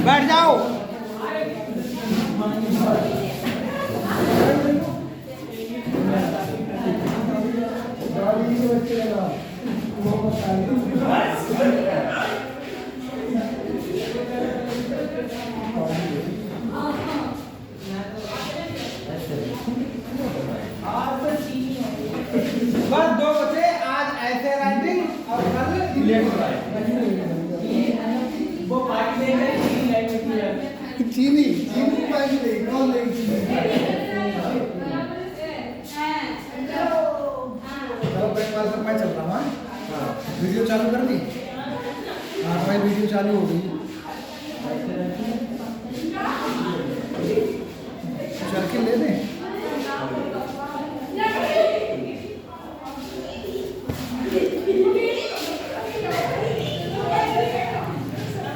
बैठ जाओ। बस दो बचे आज, ऐसे राइटिंग और कल वो पार्टी देंगे चीनी चीनी पार्टी देंगे कौन देंगे चीनी। मैं चल रहा हूँ। वीडियो चालू कर दी। हाँ भाई वीडियो चालू हो गई। चल के ले दें।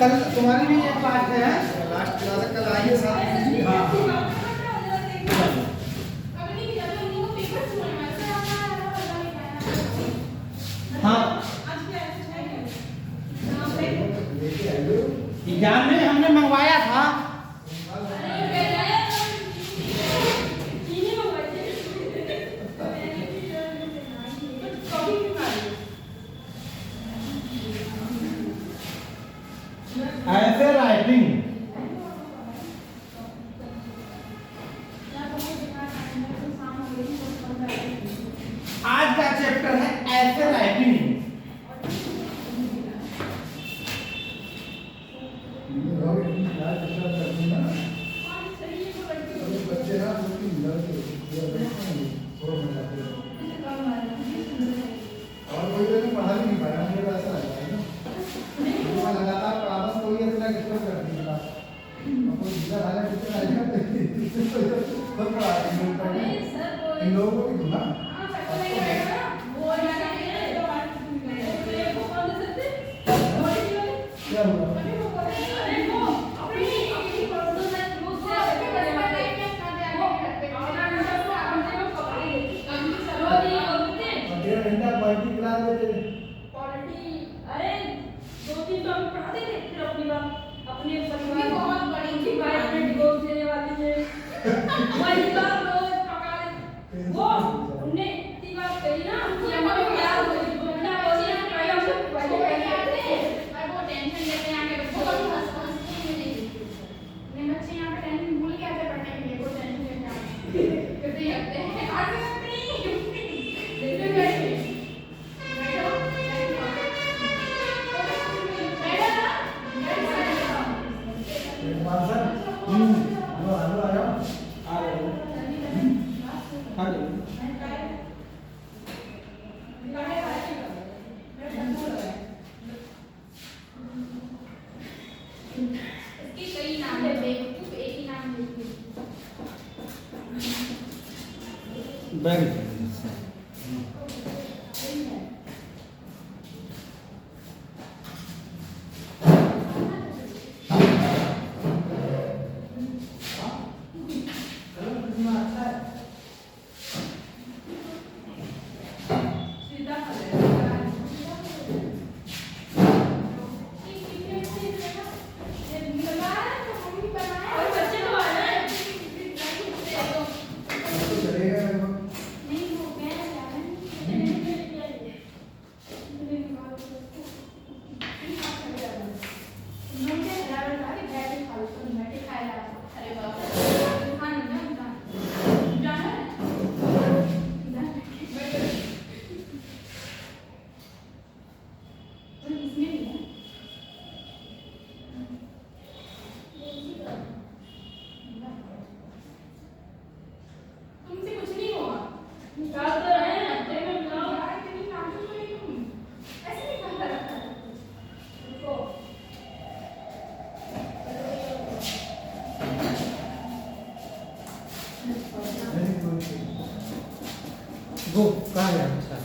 कल तुम्हारी भी एक पार्ट है लास्ट क्लास कल आइए साथ। हाँ एग्जाम में हमने मंगवाया था। ऐसे राइटिंग आज का चैप्टर है ऐसे राइटिंग। इन लोगों को भी दूंगा। क्या हुआ? क्वालिटी क्लास देते क्वालिटी। अरे 2-3 तो हम पढ़ाते थे, फिर अपनी बात अपने परिवार बहुत बड़ी थी, प्राइवेट गोल देने वाली है वही बात रोज पका वो उन्हें इतनी बात कही ना कि हमारे याद हो गई बोलना बोली हम कहीं हम पहले कहते हैं और वो टेंशन लेते हैं आके बच्चों को नहीं बच्चे यहां पे टेंशन भूल के आते पढ़ने के लिए वो टेंशन लेते हैं करते ही आते हैं आगे अपनी देखते बैठे वो कहाँ गया अच्छा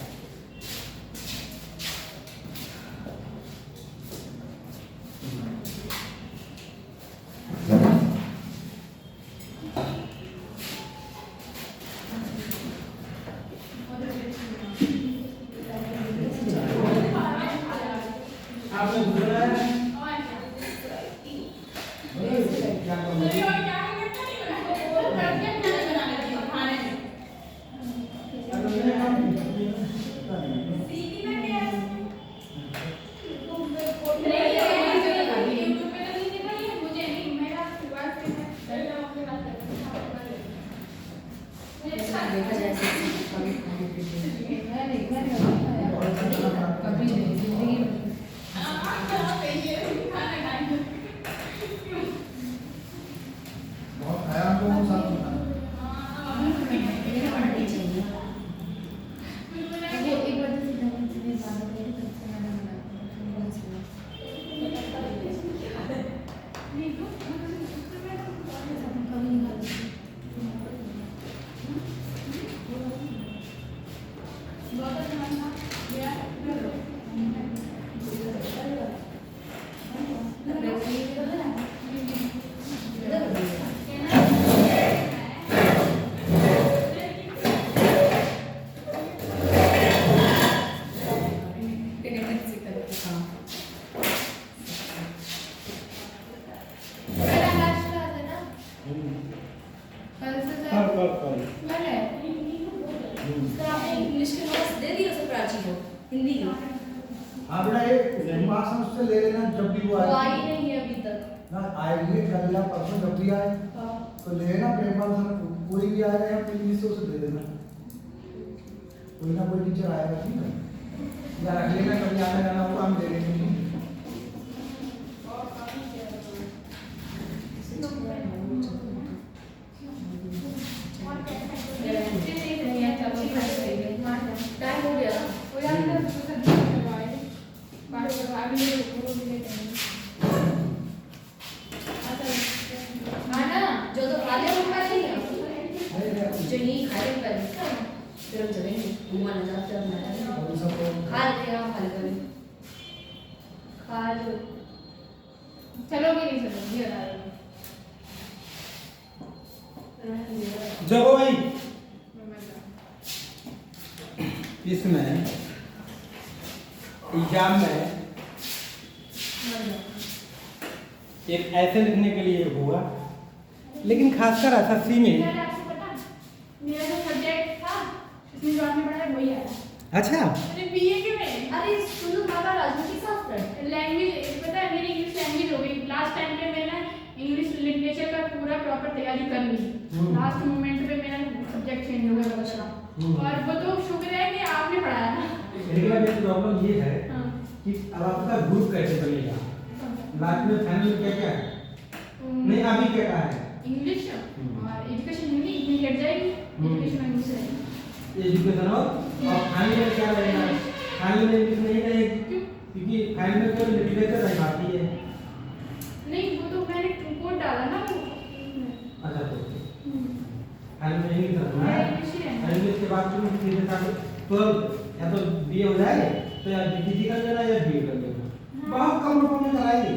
सीधी में क्या है? इंग्लिश के नोट्स दे दिए उसे प्राची को हिंदी की। हाँ बेटा ये मार्क्स उससे ले लेना जब भी वो वो आई आए नहीं है अभी तक। ना आएगी कल या परसों जब भी आए तो ले लेना प्रेमपाल सर कोई भी आएगा या प्लीज से उसे दे देना कोई ना कोई टीचर आएगा ठीक है या रख लेना कभी आने जाना होगा हम दे देंगे टाइम हो गया जो तो खाले होगा नहीं जो नहीं खाले पर फिर हम चलेंगे घूमने जाते हैं खा लेते हैं खा लेते हैं खा लो चलोगे नहीं चलोगे ये बता जगो भाई इसमें एग्जाम में एक ऐसे लिखने के लिए हुआ लेकिन खासकर एसएससी में आपको पता मेरा जो सब्जेक्ट था इसमें जो आपने पढ़ा है वही आया अच्छा अरे बीए के में अरे सुनो बाबा राजनीति शास्त्र लैंग्वेज पता है मेरी इंग्लिश लैंग्वेज हो गई लास्ट टाइम पे मैंने इंग्लिश लिटरेचर का पूरा प्रॉपर तैयारी कर ली लास्ट मोमेंट पे मेरा सब्जेक्ट चेंज हो गया बचा और वो तो शुक्र है कि आपने पढ़ाया ना लेकिन अब एक प्रॉब्लम ये है हाँ। कि अब आपका ग्रुप कैसे बनेगा लास्ट में फाइनल क्या क्या है नहीं अभी क्या है इंग्लिश और एजुकेशन हिंदी इतनी कट जाएगी एजुकेशन इंग्लिश रहेगी एजुकेशन और फाइनल में क्या रहेगा फाइनल में इंग्लिश नहीं रहेगी क्योंकि फाइनल में केवल लिटरेचर रह जाती है नहीं वो तो मैंने कोड डाला ना वो अच्छा तो फाइनल में इंग्लिश रखना है इंग्लिश ही रहना इंग्लिश के बाद तुम सीधे साथ 12 या तो बीए हो जाएगा तो या बीटीसी कर लेना या बीए कर लेना बहुत कम रुपए में कराएंगे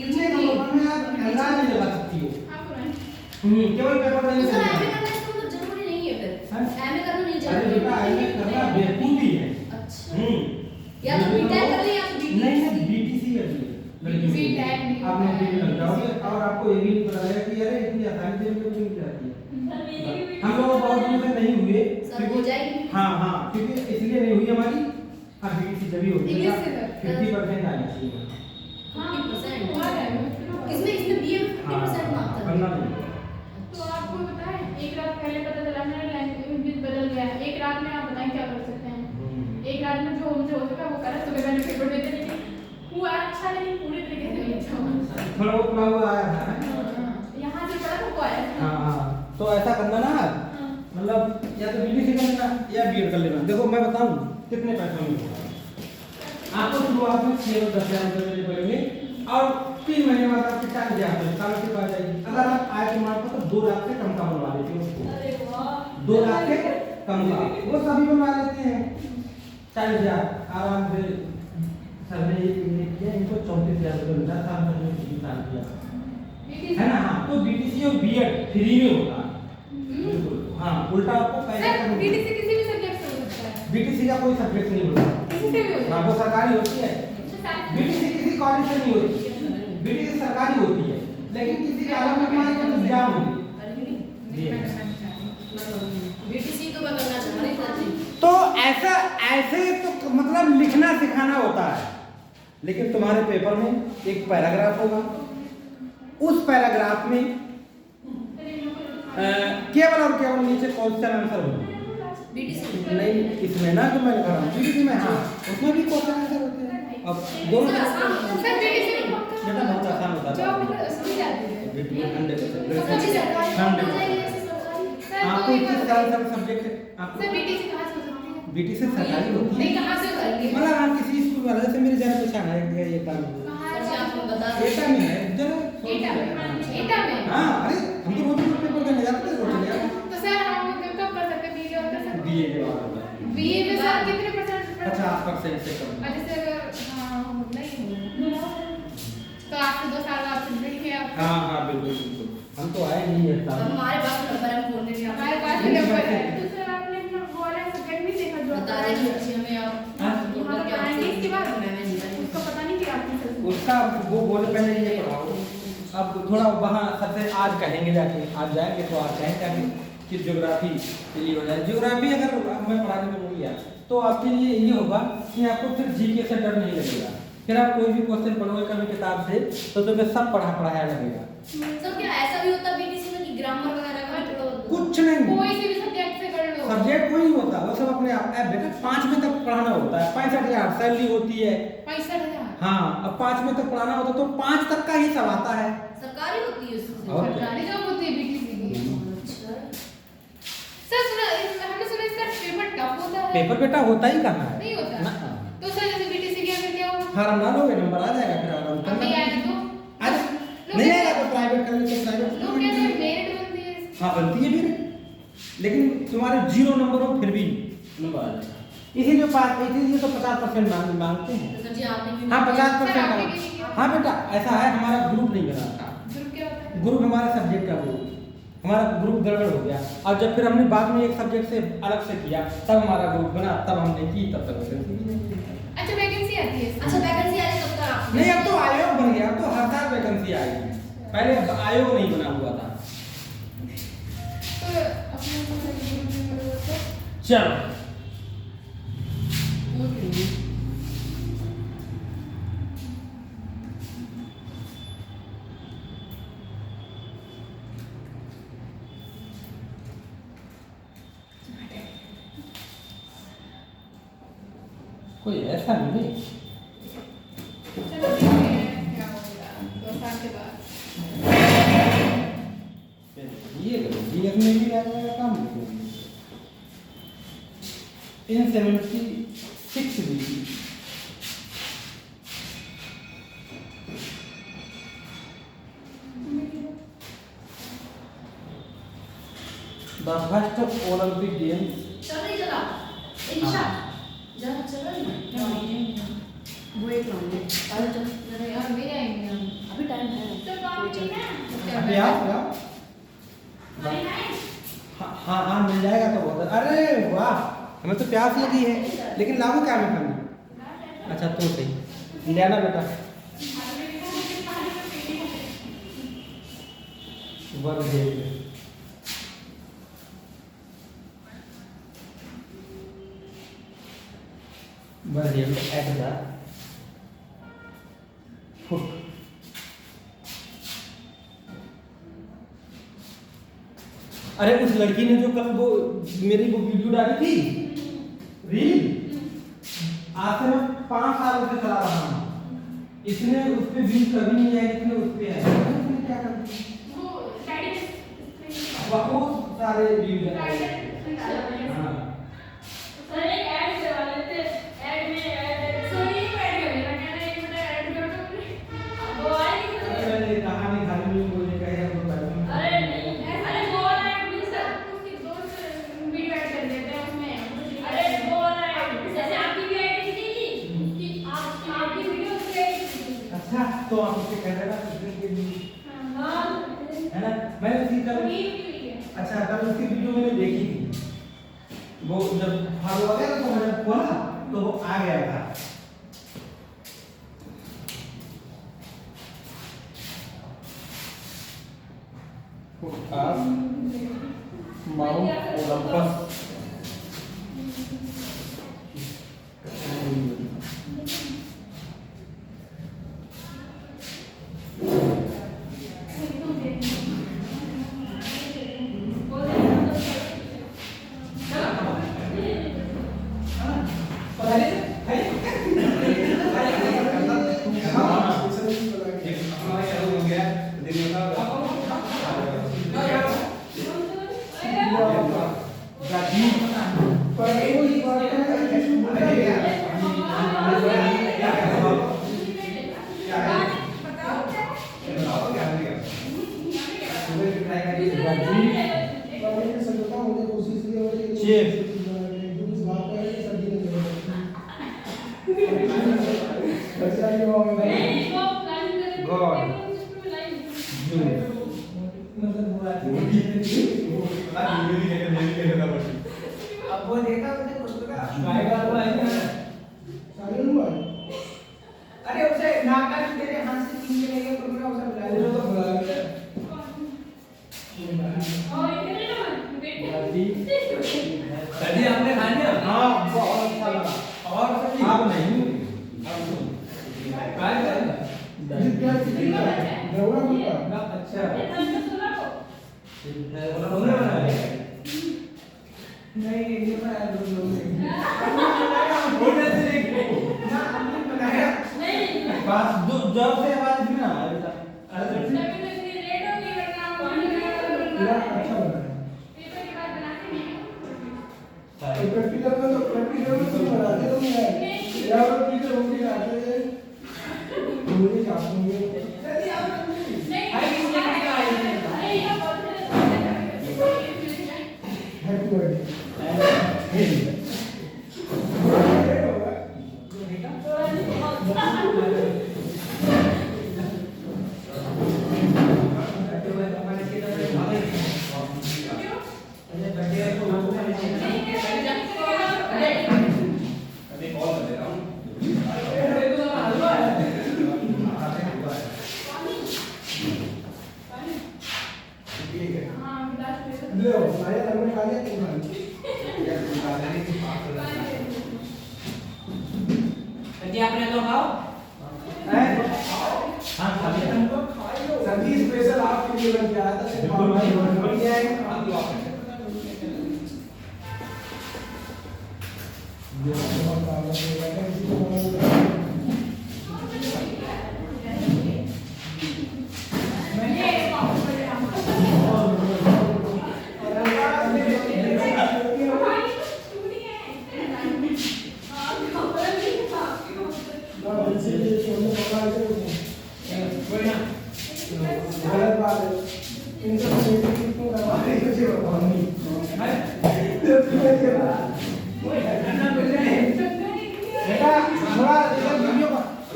इतने कम रुपए में आप अंदाज नहीं लगा सकती हो आप पुराने केवल पेपर देने सर से एमए करना इसका मतलब जरूरी नहीं है फिर एमए करना नहीं अरे जरूरी बेटा आईए करना बेवकूफी है अच्छा या तो बीटेक कर ले या तो नहीं नहीं बीटीसी कर लिए BTech नहीं आप नौकरी में लग जाओगे और आपको ये भी नहीं पता लगेगा कि अरे इतनी आसानी से मिल जाती है हम लोग बहुत दिन से नहीं हुए सर हो जाएगी हाँ हाँ क्योंकि इसलिए नहीं हुई हमारी हाँ बीटीसी जब भी होगी इंग्लिश से सर 50% आनी चाहिए हाँ 50% हुआ है इसमें बीए में 50% मार्क्स है करना नहीं तो आपको पता है एक रात पहले पता चला मेरा लैंग्वेज बदल गया है एक रात में आप बताएं क्या कर सकते हैं एक रात में जो मुझे हो सका वो करा सुबह मैंने पेपर देते लेकिन हुआ अच्छा नहीं पूरे तरीके से नहीं अच्छा हुआ थोड़ा बहुत पढ़ा हुआ आया था यहाँ से पढ़ा तो वो आया था हाँ हाँ तो ऐसा करना ना मतलब या तो बीटीसी कर लेना या बीएड कर लेना देखो मैं बताऊं कितने पैसों में होगा आपको शुरुआत में 6 और 10 हज़ार रुपये पड़ेंगे और 3 महीने बाद आपके 40,000 रुपये स्कॉलरशिप आ जाएगी अगर आप आय के मान पर तो 2 लाख से कम का बनवा लेते हो उसको अरे वाह 2 लाख से कम का वो सभी बनवा लेते हैं 40,000 आराम से सर ने ये किया इनको 34,000 रुपये मिला साल भर में 3 साल किया है ना हाँ तो बीटीसी और बीएड फ्री में होगा बिल्कुल हाँ उल्टा आपको पैसा सर बीटीसी किसी भी सब्जेक्ट से हो सकता है बीटीसी का कोई सब्जेक्ट नहीं होता किसी से भी हो सकता हाँ वो सरकारी होती है बीटीसी किसी कॉलेज से नहीं होती बीटीसी सरकारी होती है लेकिन किसी के अलग में मान लो एग्जाम होगी बीटीसी तो मैं करना चाह रही थी तो ऐसा ऐसे तो मतलब लिखना सिखाना होता है, लेकिन तुम्हारे पेपर में एक पैराग्राफ होगा, उस पैराग्राफ में केवल और केवल नीचे क्वेश्चन आंसर होगा। बीटीसी नहीं इसमें ना जो मैं लिख रहा हूँ बीटीसी में, हाँ उसमें भी क्वेश्चन आंसर होते हैं। अब दोनों सर बीटीसी में बेटा बहुत आसान होता जो है। मतलब उसमें जाती है आपको इतने सारे सब सब्जेक्ट आपको सर बीटीसी कहाँ से हो सकती है? बीटीसी सरकारी होती नहीं है, कहाँ से होती है? मतलब आप किसी स्कूल वाले से मेरे जरा पूछा है ये काम सर जी आपको बता एटा में है जरा एटा में एटा में हाँ अरे हम तो रोज पेपर देने जाते हैं रोज यार। तो सर हम कब कर सकते हैं बीए और कर सकते हैं बीए के बाद बीए में सर कितने परसेंट 50% से कम। जैसे अगर हाँ नहीं हो तो आपसे 2 साल आप बिल्डिंग में आप हाँ हाँ बिल्कुल बिल्कुल हम तो आए नहीं है साहब। हमारे पास नंबर है, फोन पे भी हमारे आप पास नंबर है। तो सर आपने अपना वो वाला सब्जेक्ट नहीं देखा जो बता रहे थे अच्छी हमें आप हाँ? मतलब क्या इसके बाद मैं नहीं जानती। उसको पता नहीं कि आपने सर उसका वो बोले पहले ये पढ़ाओ, अब थोड़ा वहाँ सबसे आज कहेंगे जाके, आज जाएंगे तो आज कहेंगे जाके कि ज्योग्राफी के लिए हो जाए। ज्योग्राफी अगर मैं पढ़ाने में गया तो आपके लिए ये होगा कि आपको फिर जीके से डर नहीं लगेगा, फिर आप कोई भी क्वेश्चन पढ़ोगे कभी किताब से तो तुम्हें सब पढ़ाया लगेगा। सर क्या ऐसा भी होता है बीटीसी में कि ग्रामर वगैरह का भी थोड़ा कुछ नहीं, कोई से भी सब्जेक्ट से कर लो सब्जेक्ट कोई होता, वो सब अपने आप बेटा 5वीं तक पढ़ाना होता है, 65,000 सैलरी होती है। 65,000 हाँ अब 5वीं तक पढ़ाना होता तो 5 तक का ही सब आता है। सरकारी होती है उससे। और क्या? सरकारी जॉब होती है बीटीसी की अच्छा सर सुना हमने सुना इसका पेपर टफ होता है पेपर बेटा होता ही कहाँ है, नहीं होता ना। तो सर जैसे बीटीसी के अंदर क्या होगा फार्म डालोगे नंबर आ जाएगा, फिर आराम अब नहीं आएगा तो आज नहीं आएगा तो प्राइवेट कर लेते प्राइवेट लोग कहते हैं मेरिट बनती है हाँ बनती है फिर, लेकिन तुम्हारे 0 नंबर हो फिर भी नंबर आ जाएगा। इसीलिए इसीलिए तो 50% मांगते हैं। तो सर जी आपने भी हाँ सर, आपने 50%। भी नहीं किया। हाँ बेटा ऐसा है, हमारा ग्रुप नहीं बना था, ग्रुप क्या होता है ग्रुप हमारा सब्जेक्ट का ग्रुप, हमारा ग्रुप गड़बड़ हो गया, और जब फिर हमने बाद में एक सब्जेक्ट से अलग से किया तब हमारा ग्रुप बना, तब हमने की, तब तक अच्छा वैकेंसी आती है अच्छा वैकेंसी आ रही कब तक आप नहीं। अब तो आयोग बन गया, अब तो हर साल वैकेंसी आएगी, पहले आयोग नहीं बना हुआ था। तो अपने को ग्रुप में चलो कोई ऐसा नहीं है। चलो देखते हैं क्या होगा 2 साल के बाद ये जीएफ में भी आ जाएगा काम इन 76 भी द फर्स्ट ओलंपिक गेम्स चल रही चला इशा जरा चल रही है वो एक राउंड है और चल जरा यार ले जाएंगे हम अभी टाइम है तो काम ठीक है अभी आओ हाँ हाँ मिल जाएगा तो बहुत। अरे वाह हमें तो प्यास लगी है, लेकिन लाओ क्या में पानी। अच्छा तो सही ले आना बेटा। अरे उस लड़की ने जो कल वो मेरी वो वीडियो डाली थी रील, आज से मैं 5 साल से चला रहा हूँ, इसने उस पे व्यूज कभी नहीं आए, इसने उस पे आए। इसने क्या कर दिया वो गाइडेंस बहुत सारे व्यूज आए। हाँ सर एक ऐड करवा लेते, ऐड में ऐड सर ये ऐड करेगा कहना एक मिनट ऐड कर दो वो आएगी तो मैंने कहानी खाली में मुझे कहे तो अरे नहीं अरे वो वाला ऐड भी सर, उसकी दोस्त वीडियो ऐड कर देते हैं उसमें अरे वो वाला ऐड जैसे आपकी भी ऐड दिखेगी कि आपकी वीडियो उससे अच्छा तो आप उसे कह देना कितने के लिए हाँ है ना। मैंने उसकी कल अच्छा कल उसकी वीडियो मैंने देखी थी, वो जब फॉलो हो गया तो मैंने खोला तो वो आ गया था। माउंट ओलंपस अब वो देखा उसने पुस्तक अरे उसे नाका तेरे हाथ से छीन के लेके तो मेरा उसे बुला ले तो बुला ले दादी आपने खा लिया? हाँ बहुत अच्छा लगा। और आप नहीं क्या अच्छा तुमने बनाया? नहीं ये बनाया दो लोग ने बस जब से आवाज भी ना आया बेटा। अच्छा बना है प्रैक्टिकल में तो बनाते तो नहीं है या वो टीचर होंगे आते हैं मुझे चाहूंगे हैप्पी बर्थडे ले आया हमने खा लिया तुम आपने तो खाओ हाँ खा लिया सब्जी स्पेशल आपके लिए बन के आया था सिर्फ हमारी बन गया है जो बहुत काम है इसी को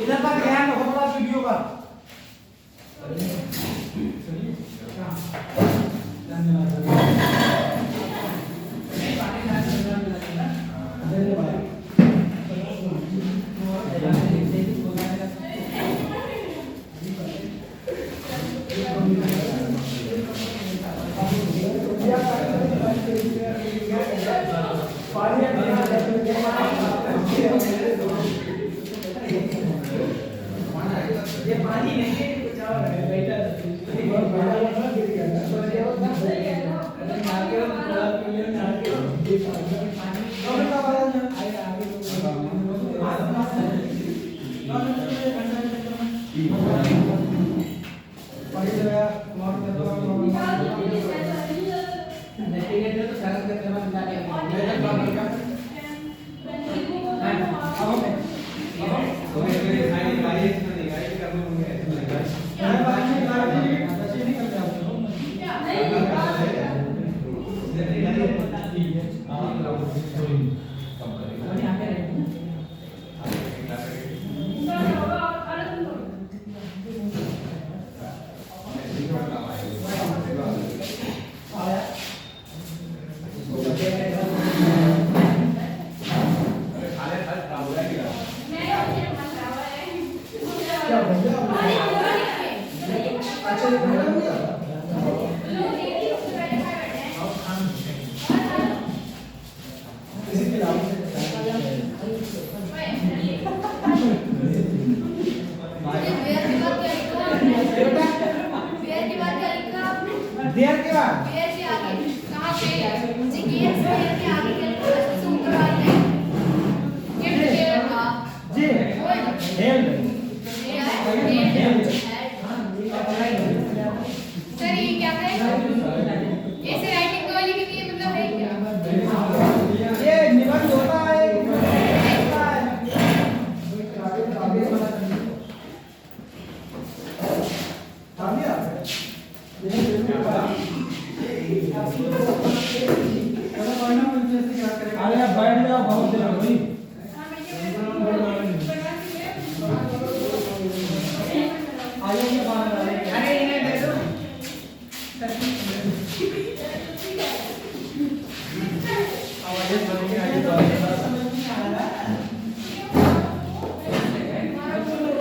इधर तक ध्यान रखो थोड़ा वीडियो का ये पानी नहीं है कुछ और है बेटा बहुत बड़ा वाला गिर गया ना तो ये वो सही है ना आगे थोड़ा पीले आगे ये पानी और का वाला ना आगे आगे पानी जरा मौत का तो नेविगेटर तो सारा करते हैं बता के मैं तो बात कर आओ मैं देर के बाद कहाँ पे जी के आगे के आगे के ऊपर वाले जी हेल्ड सर ये क्या है ऐसे राइटिंग वाले के लिए मतलब है क्या ये निबंध होता है अरे आप बैठ जाओ बहुत देर हो गई हां मैं ये बनवा के आइए ये बात अरे इन्हें दे दो आवाज़ बनेगी आगे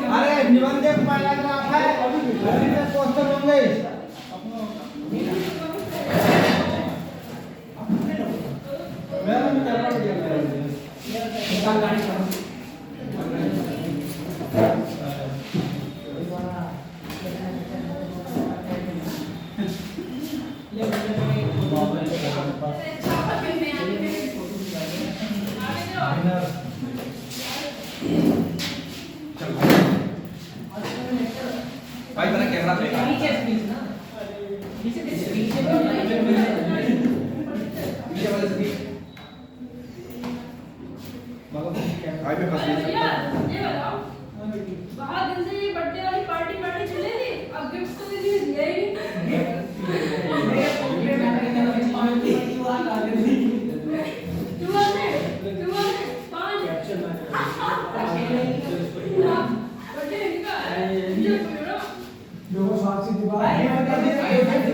अरे निबंध एक पैराग्राफ है अभी तक क्वेश्चन होंगे मेरा भी करना पड़ेगा निकाल गाड़ी भाई मेरा कैमरा पे पीछे वाले से भाई पे फंस गई ये बताओ बहुत दिन से ये बर्थडे वाली पार्टी चल रही थी अब गिफ्ट तो दिया ही जो साक्षी दीवार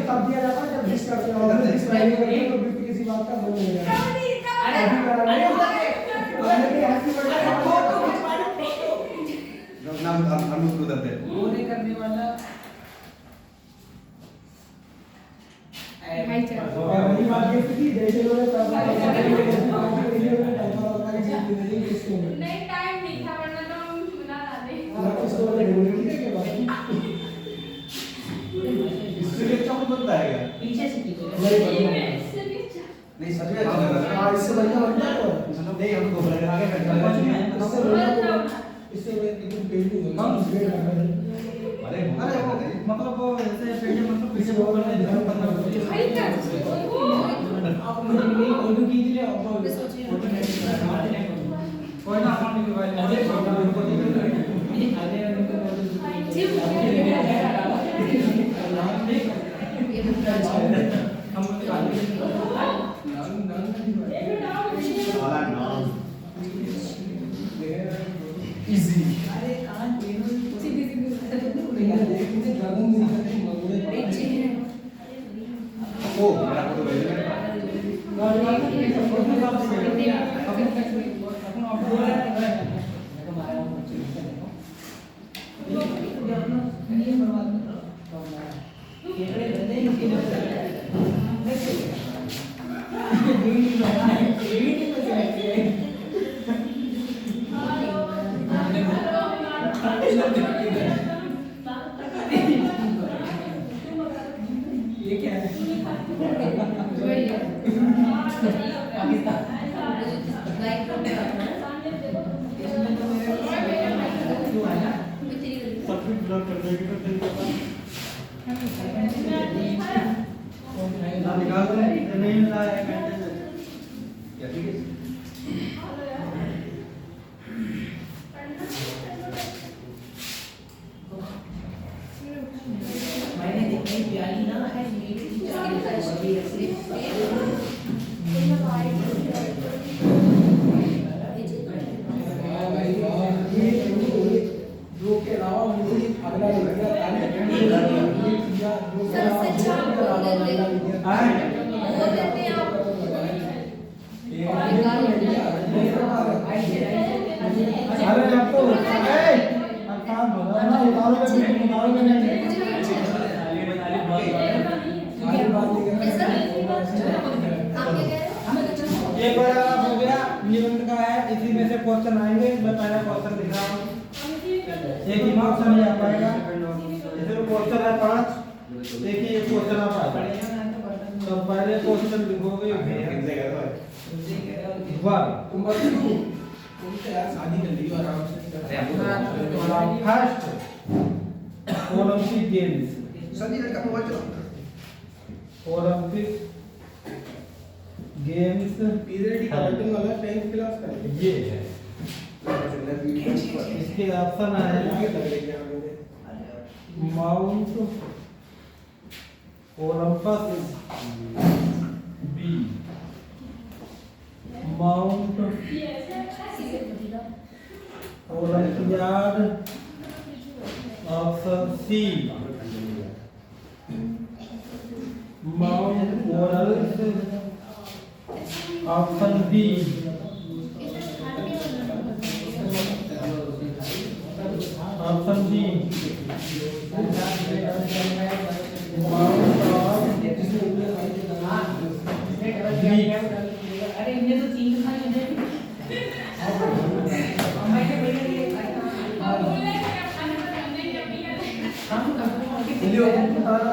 तब दिया जाता है जब मिस करते हैं और मिस करते हैं तो बिल्कुल किसी बात का बोल नहीं रहा अरे हैप्पी बर्थडे फोटो खिंचवाना नाम हम उसको देते हैं वो नहीं करने वाला भाई चलो वही बात गिफ्ट की जैसे लोग करना नहीं टाइम नहीं था वरना तो हम बना लाते इससे चौक बनता है क्या पीछे से पीछे नहीं सच में अच्छा लग रहा है इससे बढ़िया बनता है नहीं हम को बोल आगे बैठ इससे एकदम पेंटिंग अरे वो मतलब वो ऐसे पेड़ मतलब पीछे वो करने दिखा आप मुझे नहीं ऑडियो कीजिए और फोटो नहीं कोई ना अपन भी मोबाइल में फोटो उनको दिखाइए आगे उनको हम वाला नाम इजी अरे कान सीधी ओ मेरा फोटो भेज ये क्या है वही है इसमें तो मेरे क्यों आया सब कुछ ब्लॉक कर देगी तो तेरे पास निकाल दो नहीं मिला है या ठीक है मैंने देखी प्याली ना है मेरी दो के अलावा मुझे अगला अरे अब तो काम बोला ना उतारोगे नहीं एक बार आप हो गया निबंध का है इसी में से क्वेश्चन आएंगे मैं पहला क्वेश्चन दिख रहा हूँ एक दिमाग से नहीं आ पाएगा जैसे क्वेश्चन है 5 देखिए ये क्वेश्चन आप आएगा तो पहले क्वेश्चन लिखोगे 1 नंबर 2 तुमसे यार शादी कर लियो आराम से। अरे आप फर्स्ट ओलंपिक गेम्स। सर जी लड़का मोबाइल चलाता ओलंपिक गेम्स पीरियड का बटन वाला 10th क्लास का है। ये है। है इसके ऑप्शन है mount Olympus B, mount olympiad option C, mount Urals option B, option D अरे इनने तो 3 खाई मुझे और बोले कि आप खाने पर हमने क्या किया है हम कब लियो बताना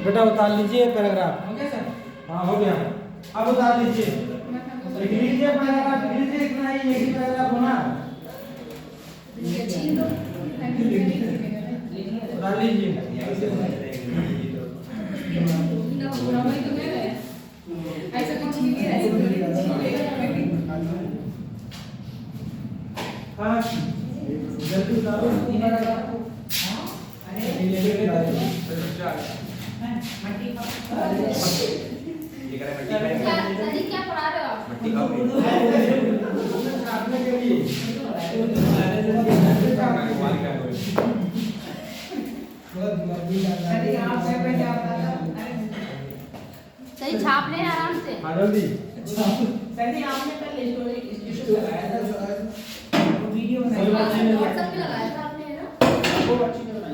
बेटा उतार लीजिए पैराग्राफ। हो गया सर? हाँ हो गया। अब उतार लीजिए, लिख लीजिए पैराग्राफ, लिख लीजिए, इतना ही एक ही पैराग्राफ होना। उतार लीजिए। ऐसा कुछ नहीं है हाँ जल्दी उतारो पैराग्राफ को। ये करे मट्टी खाएंगे। सर जी क्या पढ़ा रहे हो आप? मट्टी खाओगे। छापने के लिए सर जी छाप लें आराम से। हाँ जल्दी। सर जी आपने कल स्टोरी लगाया था वीडियो बनाई। व्हाट्सएप पे लगाया था आपने है ना? वो अच्छी तरह बनाई।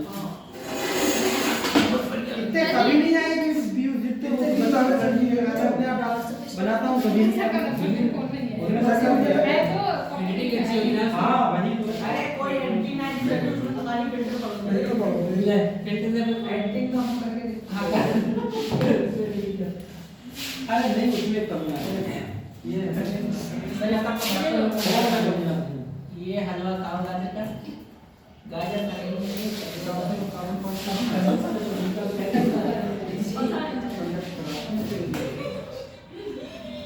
इतने कभी नहीं आएंगे व्यूज जितने वो अपने आप बनाता हूँ कभी नहीं ऐसा आएगा। करना कौन नहीं है मैं तो कॉमेडी हाँ वही तो। अरे कोई एंटी ना तो उसमें तो खाली फिल्टर पड़ोगे। एडिटिंग तो हम करके अरे नहीं उसमें कमी आती है। ये हलवा खाओ गाजर का गाजर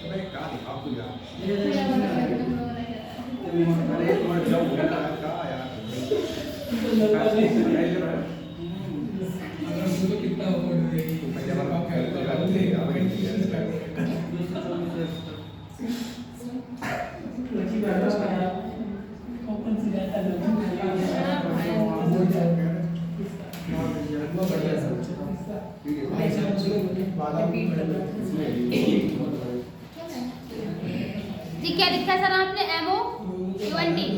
भाई का दिखा आपको यार। का अरे तुम्हारा जब हो गया का यार। कितना हो जी क्या लिखा है सर आपने एमओ 20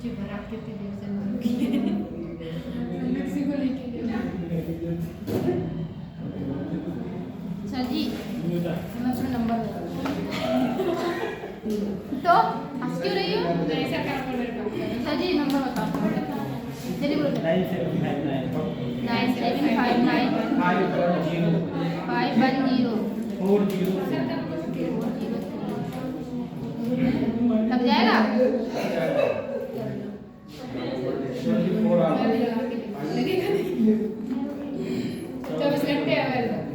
जी पर आप कितने देर से मैक्सिको लेके गए सर जी मैं अपना नंबर तो हंस क्यों रही हो? ऐसा क्या कर रहे हो सर जी नंबर बताओ जल्दी बोलो 9759 लग जाएगा? लगेगा नहीं 24 घंटे अवेलेबल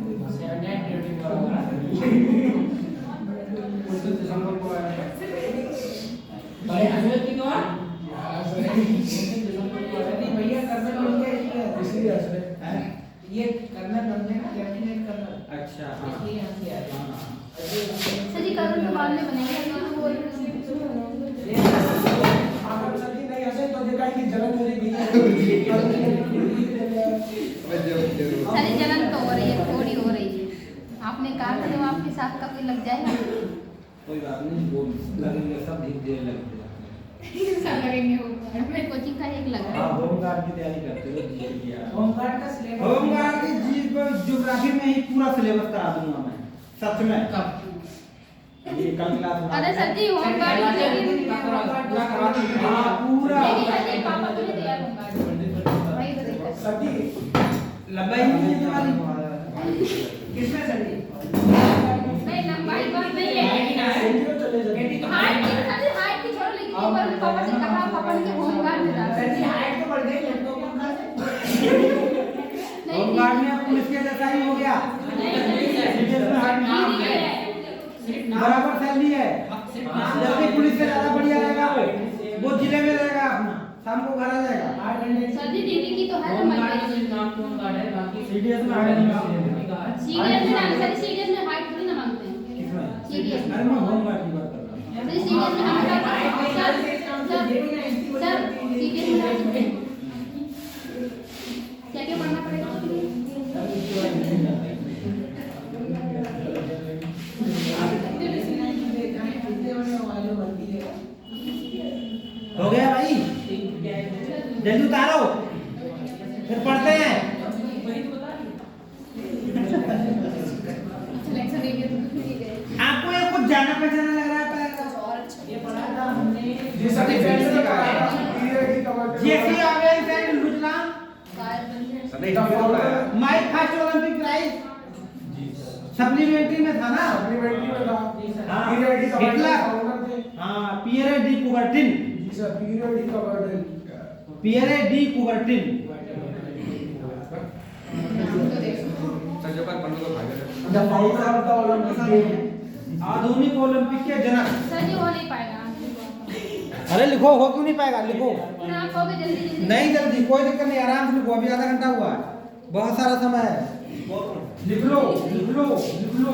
अच्छा हाँ इसलिए यहाँ से आया। सर जी कल तो बाद में बनेगा तो वो अगर सब्जी नहीं हंसे तो देखा कि जलन हो रही है सर जी जलन तो हो रही है, थोड़ी हो रही है। आपने कहा था जब आपके साथ कभी लग जाएगा कोई बात नहीं, वो लगेंगे सब धीरे धीरे लगेंगे। सब लगेंगे वो मेरे कोचिंग का एक लग रहा हाँ है। होमगार्ड की तैयारी करते हो होमगार्ड का सिलेबस होमगार्ड की ज्योग्राफी में ही पूरा सिलेबस करा दूंगा मैं सच में। कब? ये कल क्लास में अरे सर जी होमगार्ड की लेकिन पूरा करवा दूंगा। हाँ पूरा सर जी पापा को नहीं तैयार होमगार्ड वही तो दिक्कत है। सब्जी लंबाई नहीं है तुम्हारी। किसमें सब्जी नहीं लंबाई बात नहीं है सेंटीमीटर चले जाते हाइट की सर जी हाइट की छोड़ो लेकिन एक बार मैं पापा से कहा पापा ने कि होमगार्ड में डाल सब्जी हाइट तो बढ़ गई लड़कों को कहाँ से होमगार्ड में पुलिस के जैसा ही हो गया। सीडीएस में हार्ड नहीं है, बराबर सैलरी है। जबकि पुलिस से ज्यादा बढ़िया रहेगा वो जिले में रहेगा अपना, शाम को घर आ जाएगा। सर जी दीदी की तो है हमारी सीडीएस में हार्ड नहीं है। सीरियस में डाल सर सीरियस में हाइट थोड़ी ना मांगते हैं किसमें? सीरियस में अरे मैं होमगार्ड की बात कर रहा हूँ। सर सीरियस में हम सर सीरियस में डाल सकते हैं क्या क्या पढ़ना पड़ेगा हो गया भाई, जल्दी उतारो फिर पढ़ते हैं। सिलेक्शन देंगे तो ठीक है आपको ये कुछ जाना पहचाना लग रहा है पहले और अच्छा ये पढ़ा था हमने ये सर्टिफिकेट से पढ़ाया जीएससी आ गया एंड लुटलाम my first Olympic prize supplementary में था ना। सप्लीमेंट्री में था हाँ, पीरियड का हिटलर। फाउंडर थे हाँ पियरे डी कुबर्टिन, जी सर पीरियड का वर्डन Pierre de Coubertin. The founder of the Olympic game आधुनिक ओलंपिक के जनक। सर जी हो नहीं पाएगा अरे लिखो, हो क्यों नहीं पाएगा, लिखो। फिर आप कहोगे जल्दी जल्दी नहीं जल्दी कोई दिक्कत नहीं, आराम से लिखो, अभी आधा घंटा हुआ है, बहुत सारा समय है। लिख लो लिख लो लिख लो।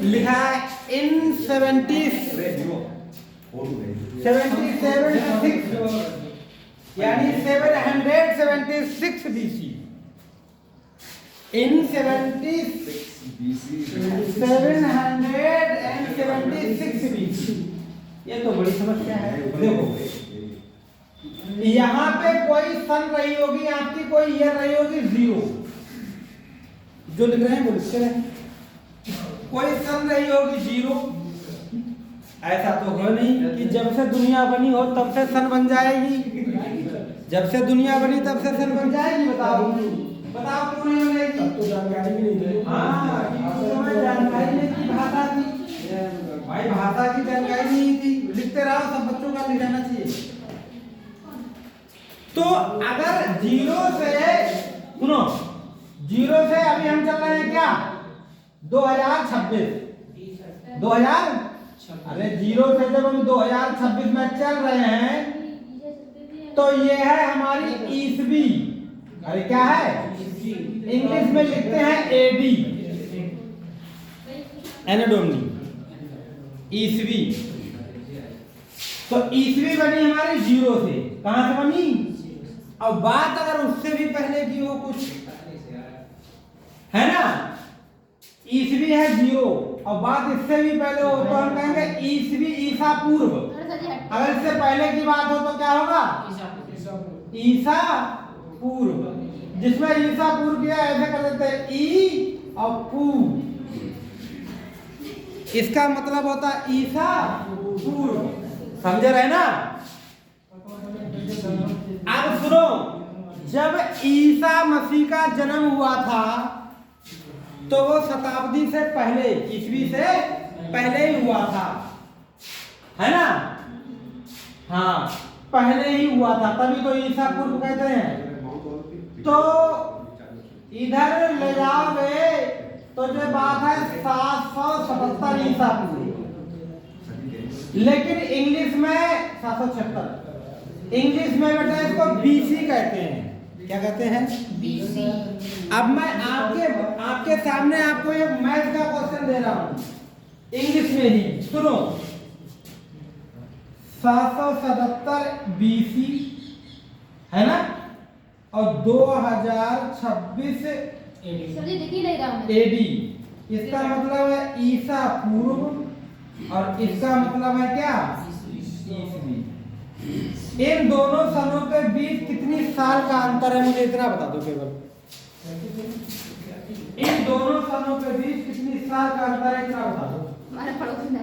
लिखा है इन 77 यानी 776 BC। इन 776 BC। ये तो बड़ी समस्या है। देखो यहाँ पे कोई सन रही होगी आपकी, कोई ईयर रही होगी 0, जो लिख रहे हैं वो लिखते रहे। कोई सन रही होगी 0, ऐसा तो हो नहीं कि जब से दुनिया बनी हो तब से सन बन जाएगी। जब से दुनिया बनी तब से सन बन जाएगी, बताओ बताओ क्यों नहीं बनेगी। तब तो जानकारी भी नहीं थी हाँ जानकारी नहीं थी, भाषा थी भाई, भाषा की जानकारी नहीं थी। लिखते रहो, सब बच्चों का लिख जाना चाहिए। तो अगर 0 से सुनो, 0 से अभी हम चल रहे हैं क्या 2026 अरे 0 से जब हम 2026 में चल रहे हैं तो ये है हमारी ईसवी। अरे क्या है, इंग्लिश में लिखते हैं एडी, एनाडोमनी, ईसवी। तो ईसवी बनी हमारी 0 से, कहां से बनी। अब बात अगर उससे भी पहले की हो कुछ, है ना, ईसवी है 0 और बात इससे भी पहले हो तो हम कहेंगे ईसवी, ईसा पूर्व। अगर इससे पहले की बात हो तो क्या होगा, ईसा पूर्व। जिसमें ईसा पूर्व किया ऐसे कर देते हैं ई और पू, इसका मतलब होता है ईसा पूर्व। समझे रहे ना। अब सुनो, जब ईसा मसीह का जन्म हुआ था तो वो शताब्दी से पहले, ईसवी से पहले ही हुआ था, है ना। हाँ पहले ही हुआ था, तभी तो ईसा पूर्व कहते हैं। तो इधर ले जाओगे तो जो बात है 777 ईसा पूर्व, लेकिन इंग्लिश में 776, इंग्लिश में बेटा इसको बीसी कहते हैं। क्या कहते हैं? बीसी। अब मैं आपके सामने आपको एक मैथ का क्वेश्चन दे रहा हूं इंग्लिश में ही, सुनो। 777 बीसी है ना, और 2026 सर दिख ही नहीं रहा हमें। एडी, इसका मतलब है ईसा पूर्व, और इसका मतलब है क्या? ईसवी। इन दोनों सनों के बीच कितनी साल का अंतर है, मुझे इतना बता दो केवल। इन दोनों सनों के बीच कितनी साल का अंतर है, इतना बता दो। हमारे पड़ोसी में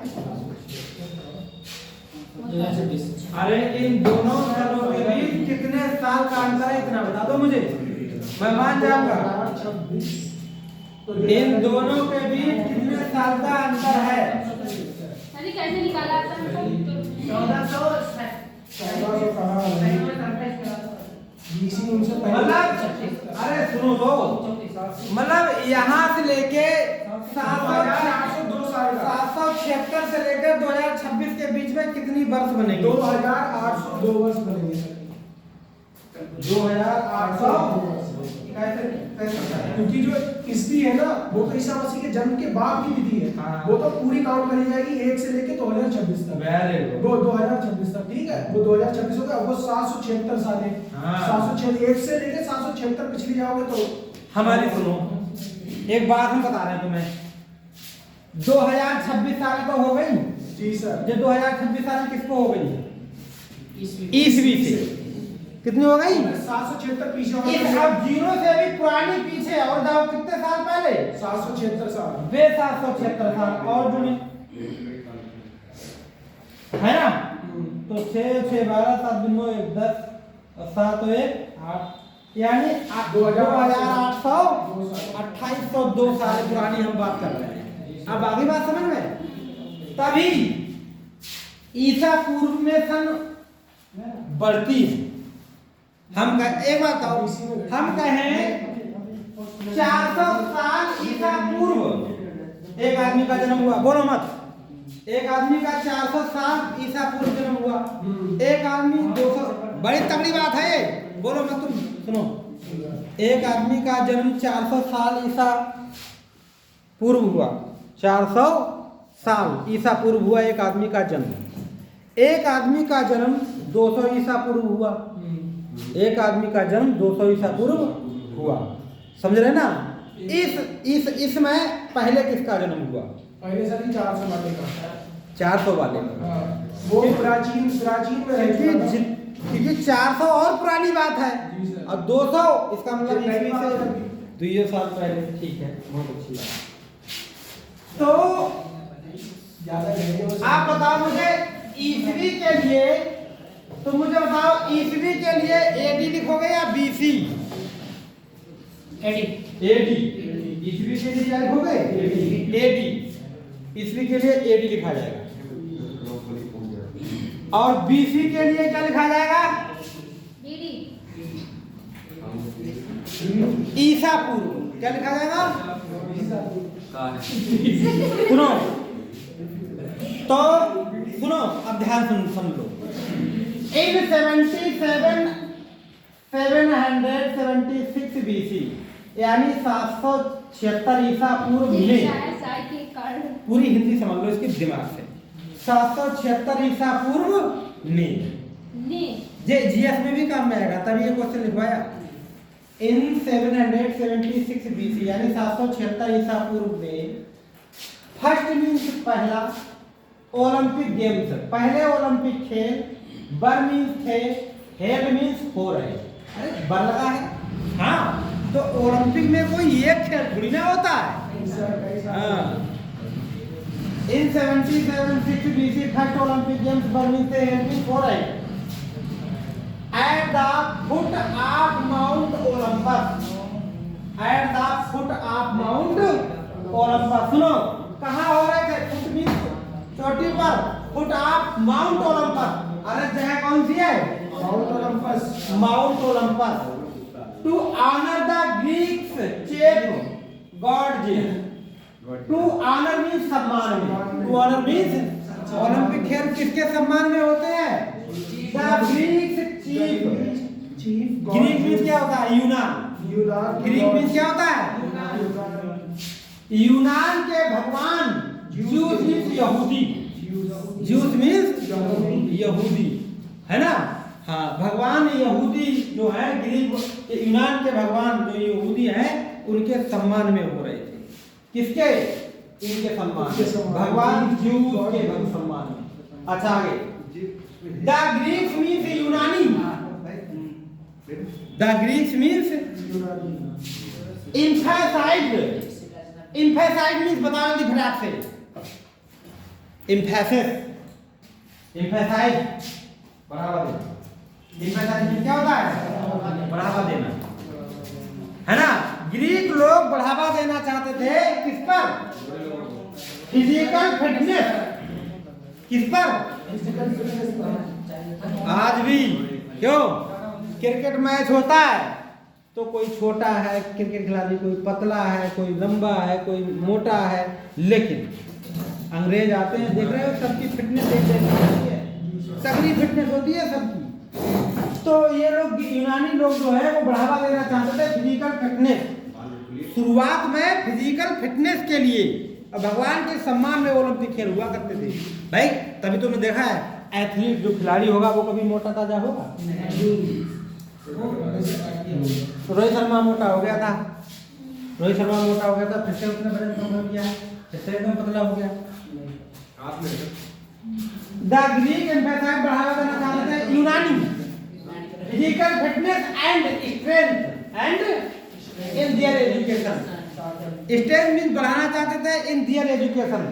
अरे इन दोनों सनों के बीच कितने साल का अंतर है, इतना बता दो मुझे, मैं मान जाऊंगा। इन दोनों के बीच कितने साल का अंतर है? अरे कैसे निकाला आपने? 1400 कहाँ है? बीसी उनसे मतलब अरे सुनो तो, मतलब यहाँ से लेके 776 से लेकर 2026 के बीच में कितनी वर्ष बनेगी? 2802 वर्ष बनेंगे सर। 2800 क्योंकि जो ईस्वी है ना वो तो ईसा मसीह के जन्म के बाद की विधि है। हाँ। वो तो पूरी काउंट करी जाएगी 1 से लेके 2026 तक। Very good. वो 2026 तक, ठीक है, वो 2026 होगा, वो 776 साल है। हाँ। 776 1 से लेके 776 पिछली जाओगे तो हमारी सुनो, एक बात हम बता रहे हैं तुम्हें, 2026 साल तो हो गई जी सर। जो 2026 साल किसको हो गई? ईसवी से कितनी हो गई? 776 पीछे हो इस गए। अब जीरो से भी पुरानी पीछे और जाओ कितने साल पहले? 776 साल। वे 776 साल और जुड़ी है ना, तो 6 6 12 7 2 9 1 10 और 7 1 8, यानी 2800 2802 साल पुरानी हम बात कर रहे हैं। अब आगे बात समझ में, तभी ईसा पूर्व में सन बढ़ती है। हम एक बात बताओ, हम कहें 400 साल ईसा पूर्व एक आदमी का जन्म हुआ, बोलो मत, एक आदमी का 400 साल ईसा पूर्व जन्म हुआ, एक आदमी 200, बड़ी तगड़ी बात है ये, बोलो मत तुम, सुनो, एक आदमी का जन्म 400 साल ईसा पूर्व हुआ, 400 साल ईसा पूर्व हुआ एक आदमी का जन्म, एक आदमी का जन्म 200 ईसा पूर्व हुआ, एक आदमी का जन्म 200 ईसा पूर्व हुआ, समझ रहे ना? इसमें पहले किसका जन्म हुआ? पहले सर 400 वाले का। 400 वाले हाँ, वो प्राचीन में रह चुका था। क्योंकि 400 और पुरानी बात है, जी सर। और 200 इसका मतलब नई ईस्वी बात से है। 200 साल पहले। ठीक है, बहुत अच्छी बात। तो ज्यादा नहीं हो आप बताओ मुझे ईस्वी के लिए, तो मुझे बताओ ईस्वी के लिए एडी लिखोगे या बीसी? एडी। ईस्वी के लिए क्या लिखोगे? एडी। ईस्वी के लिए एडी लिखा जाएगा, और बीसी के लिए क्या लिखा जाएगा? बीडी। ईसा पूर्व। क्या लिखा जाएगा? सुनो तो, सुनो अब ध्यान सुन लो। इन 776 बीसी यानी 776 ईसा पूर्व में, शायद साई के कारण पूरी हिंदी समझ लो इसके दिमाग से, 776 ईसा पूर्व में, ने जे जीएस में भी काम में आएगा, तभी ये क्वेश्चन लिखवाया। इन 776 बीसी यानी 776 ईसा पूर्व में, फर्स्ट मीन्स पहला ओलंपिक गेम्स, पहले ओलंपिक खेल, बर मीन्स थे, हेड मीन्स हो रहे, अरे बर लगा है, हाँ, तो ओलंपिक में कोई एक खेल थोड़ी ना होता है। हाँ, इन 776 बीसी फर्स्ट ओलंपिक गेम्स बर मीन्स थे, हेड मीन्स हो रहे, at the foot of Mount Olympus, at the foot of Mount Olympus, सुनो कहाँ हो रहे थे? फुट मीन्स चोटी पर, फुट ऑफ माउंट ओलंपस, अरे जगह कौन सी है? Mount Olympus. Mount Olympus, to honour the Greeks chief god James. To honour means सम्मान में, टू ऑनर मीन्स ओलंपिक खेल किसके सम्मान में होते हैं? The Greeks chief. Greek means क्या होता है? यूनान। ग्रीक मीन्स क्या होता है? यूनान के भगवान। ज्यूस मीन्स यहूदी। ज्यूस मीन्स यहूदी, है ना? हाँ, भगवान यहूदी जो है, ग्रीक यूनान के भगवान जो यहूदी हैं उनके सम्मान में हो रहे थे। किसके? इनके सम्मान में, भगवान ज्यूस के सम्मान में। अच्छा आगे, द ग्रीक्स मीन्स यूनानी। The Greeks means emphasised. Emphasised means बताओ जल्दी फटाक से। इम्फेसिस, इम्फेसाइड बढ़ावा देना। इम्फेसाइड मीन्स क्या होता है? बढ़ावा देना, है ना? ग्रीक लोग बढ़ावा देना चाहते थे किस पर? Physical fitness. किस पर? आज भी क्यों क्रिकेट मैच होता है तो कोई छोटा है क्रिकेट खिलाड़ी, कोई पतला है, कोई लंबा है, कोई मोटा है, लेकिन अंग्रेज आते हैं, देख रहे हो सबकी फिटनेस एक जैसी होती है, सबकी फिटनेस होती है सबकी। तो ये लोग यूनानी लोग जो है वो बढ़ावा देना चाहते थे फिजिकल फिटनेस। शुरुआत में फिजिकल फिटनेस के लिए और भगवान के सम्मान में ओलंपिक खेल हुआ करते थे भाई। तभी तुमने देखा है एथलीट जो खिलाड़ी होगा वो कभी मोटा ताजा होगा? रोहित शर्मा मोटा हो गया था, रोहित शर्मा मोटा हो गया था, फिर से उसने वजन कम कर दिया, फिर से एकदम पतला हो गया। द ग्रीक एम्फेसाइज बढ़ावा देना चाहते थे यूनानी physical fitness and strength and in their education. Strength means बढ़ाना चाहते थे इन देयर एजुकेशन,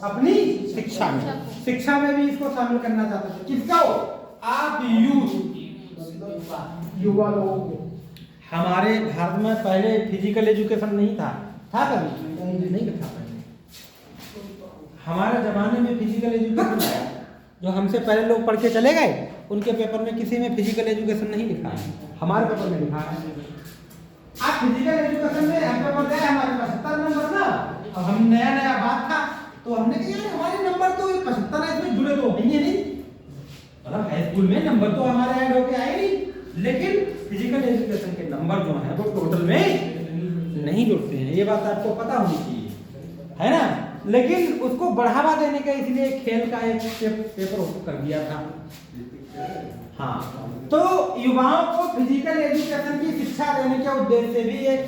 अपनी शिक्षा में। शिक्षा में भी इसको शामिल करना चाहते थे। किसको? आप युवा लोगों को। हमारे भारत में पहले फिजिकल एजुकेशन नहीं था कभी? नहीं था पहले। हमारे जमाने में फिजिकल एजुकेशन आया। जो हमसे पहले लोग पढ़ के चले गए उनके पेपर में किसी में फिजिकल एजुकेशन नहीं लिखा है, हमारे पेपर में लिखा है। आप फिजिकल एजुकेशन में हम पेपर गए, हमारे 75 नंबर ना। अब हम नया नया बात था तो हमने कहा यार हमारे नंबर तो 75 है, इसमें जुड़े तो है नहीं, मतलब हाई स्कूल में नंबर तो हमारे ऐड होके आए नहीं, लेकिन फिजिकल एजुकेशन के नंबर जो है वो टोटल में नहीं जुड़ते हैं। ये बात आपको पता होनी चाहिए, है ना? लेकिन उसको बढ़ावा देने का इसलिए खेल का एक पेपर कर दिया था। हाँ, तो युवाओं को फिजिकल एजुकेशन की शिक्षा देने के उद्देश्य से भी एक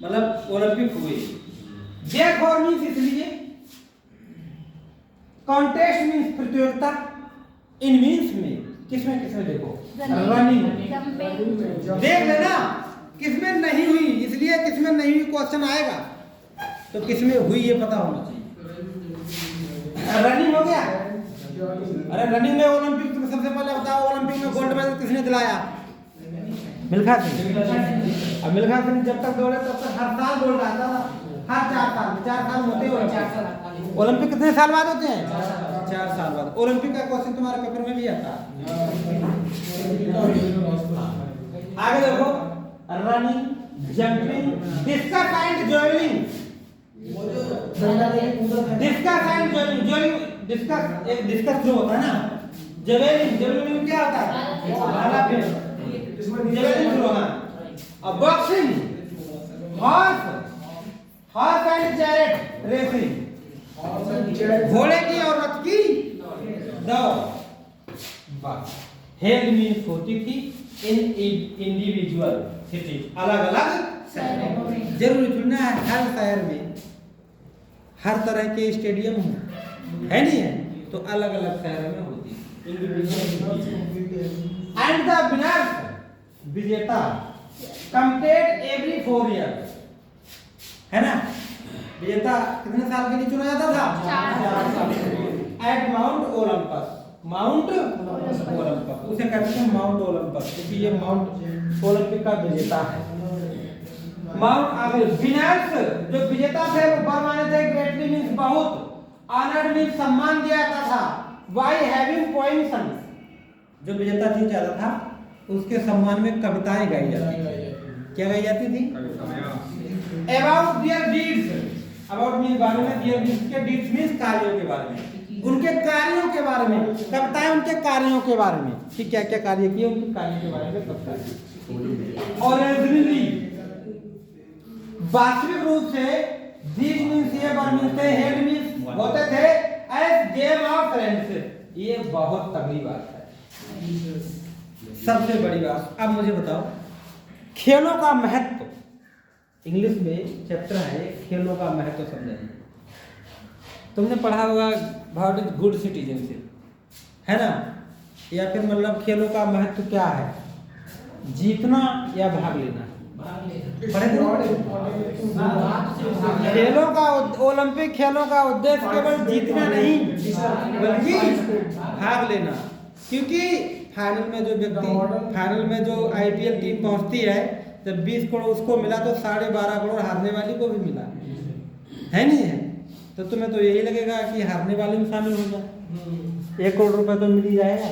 मतलब ओलंपिक हुए। देयरफॉर मींस इसलिए, कॉन्टेस्ट मींस प्रतियोगिता, इन मींस में किसमें देखो रनिंग देख लेना, किसमें नहीं हुई इसलिए किसमें नहीं हुई क्वेश्चन आएगा तो किसमें हुई ये पता होना चाहिए। रनिंग हो गया, अरे रनिंग में ओलंपिक में सबसे पहले बताओ ओलंपिक में गोल्ड मेडल किसने दिलाया? मिल्खा सिंह। अब मिल्खा सिंह जब तक दौड़े तब तक हर साल गोल्ड आता था, हर 4 साल होते हैं। ओलंपिक कितने साल बाद होते हैं? 4 साल बाद। ओलंपिक का क्वेश्चन तुम्हारे पेपर में भी आता है। आगे देखो, running, jumping, discus and javelin. Discus and javelin, discus एक डिस्कस जो होता है ना, जॉवलिन में क्या होता है? भाला फेंक, जॉवलिन थ्रो है। अब boxing, horse and chariot racing, घोड़े की और रथ की दौड़। हेल्थ मीन्स होती थी इन इंडिविजुअल सिटी, अलग अलग शहर। जरूरी थोड़ी ना हर शहर में हर तरह के स्टेडियम है नहीं है, तो अलग अलग शहर में होती है। एंड द विनर विजेता कम्पीट एवरी 4 ईयर्स, है ना? विजेता कितने साल के लिए चुना जाता था? 4 साल। At mount Olympus, mount Olympus उसे कहते हैं माउंट ओलंपस, क्योंकि ये माउंट ओलंपिक का विजेता है। माउंट आगे विनर्स जो विजेता थे वो बरमाने थे, ग्रेटली मींस बहुत, ऑनर्ड मींस सम्मान दिया जाता था, बाय हैविंग पोएम्स जो विजेता जीत जाता था उसके सम्मान में कविताएं गाई जाती थी। क्या कही जाती थी? कभी समय about their deeds. About mean बारे में, देयर डीड्स के डीड्स मीन कार्यों के बारे में, उनके कार्यों के बारे में। कविताएं उनके कार्यों के बारे में कि क्या क्या कार्य किए, उनके कार्यों के बारे में कविताएं। ओरिजिनली वास्तविक रूप से दीज मीन्स ये वर मीन्स थे, हेड मीन्स होते थे एज गेम ऑफ फ्रेंडशिप। ये बहुत तगड़ी बात है, सबसे बड़ी बात। अब मुझे बताओ खेलों का महत्व, इंग्लिश में चैप्टर है खेलों का महत्व समझाइए। तुमने पढ़ा होगा व्हाट इज गुड सिटीजनशिप, है ना? या फिर मतलब खेलों का महत्व क्या है, जीतना या भाग लेना? पढ़े थे? खेलों का ओलंपिक खेलों का उद्देश्य केवल जीतना नहीं बल्कि भाग लेना, क्योंकि फाइनल में जो व्यक्ति, फाइनल में जो आईपीएल टीम पहुंचती है, जब 20 करोड़ उसको मिला तो 12.5 करोड़ हारने वाली को भी मिला है, नहीं है? तो तुम्हें तो यही लगेगा कि हारने वाले में शामिल हो जाए, 1 करोड़ रुपए तो मिल ही जाएगा।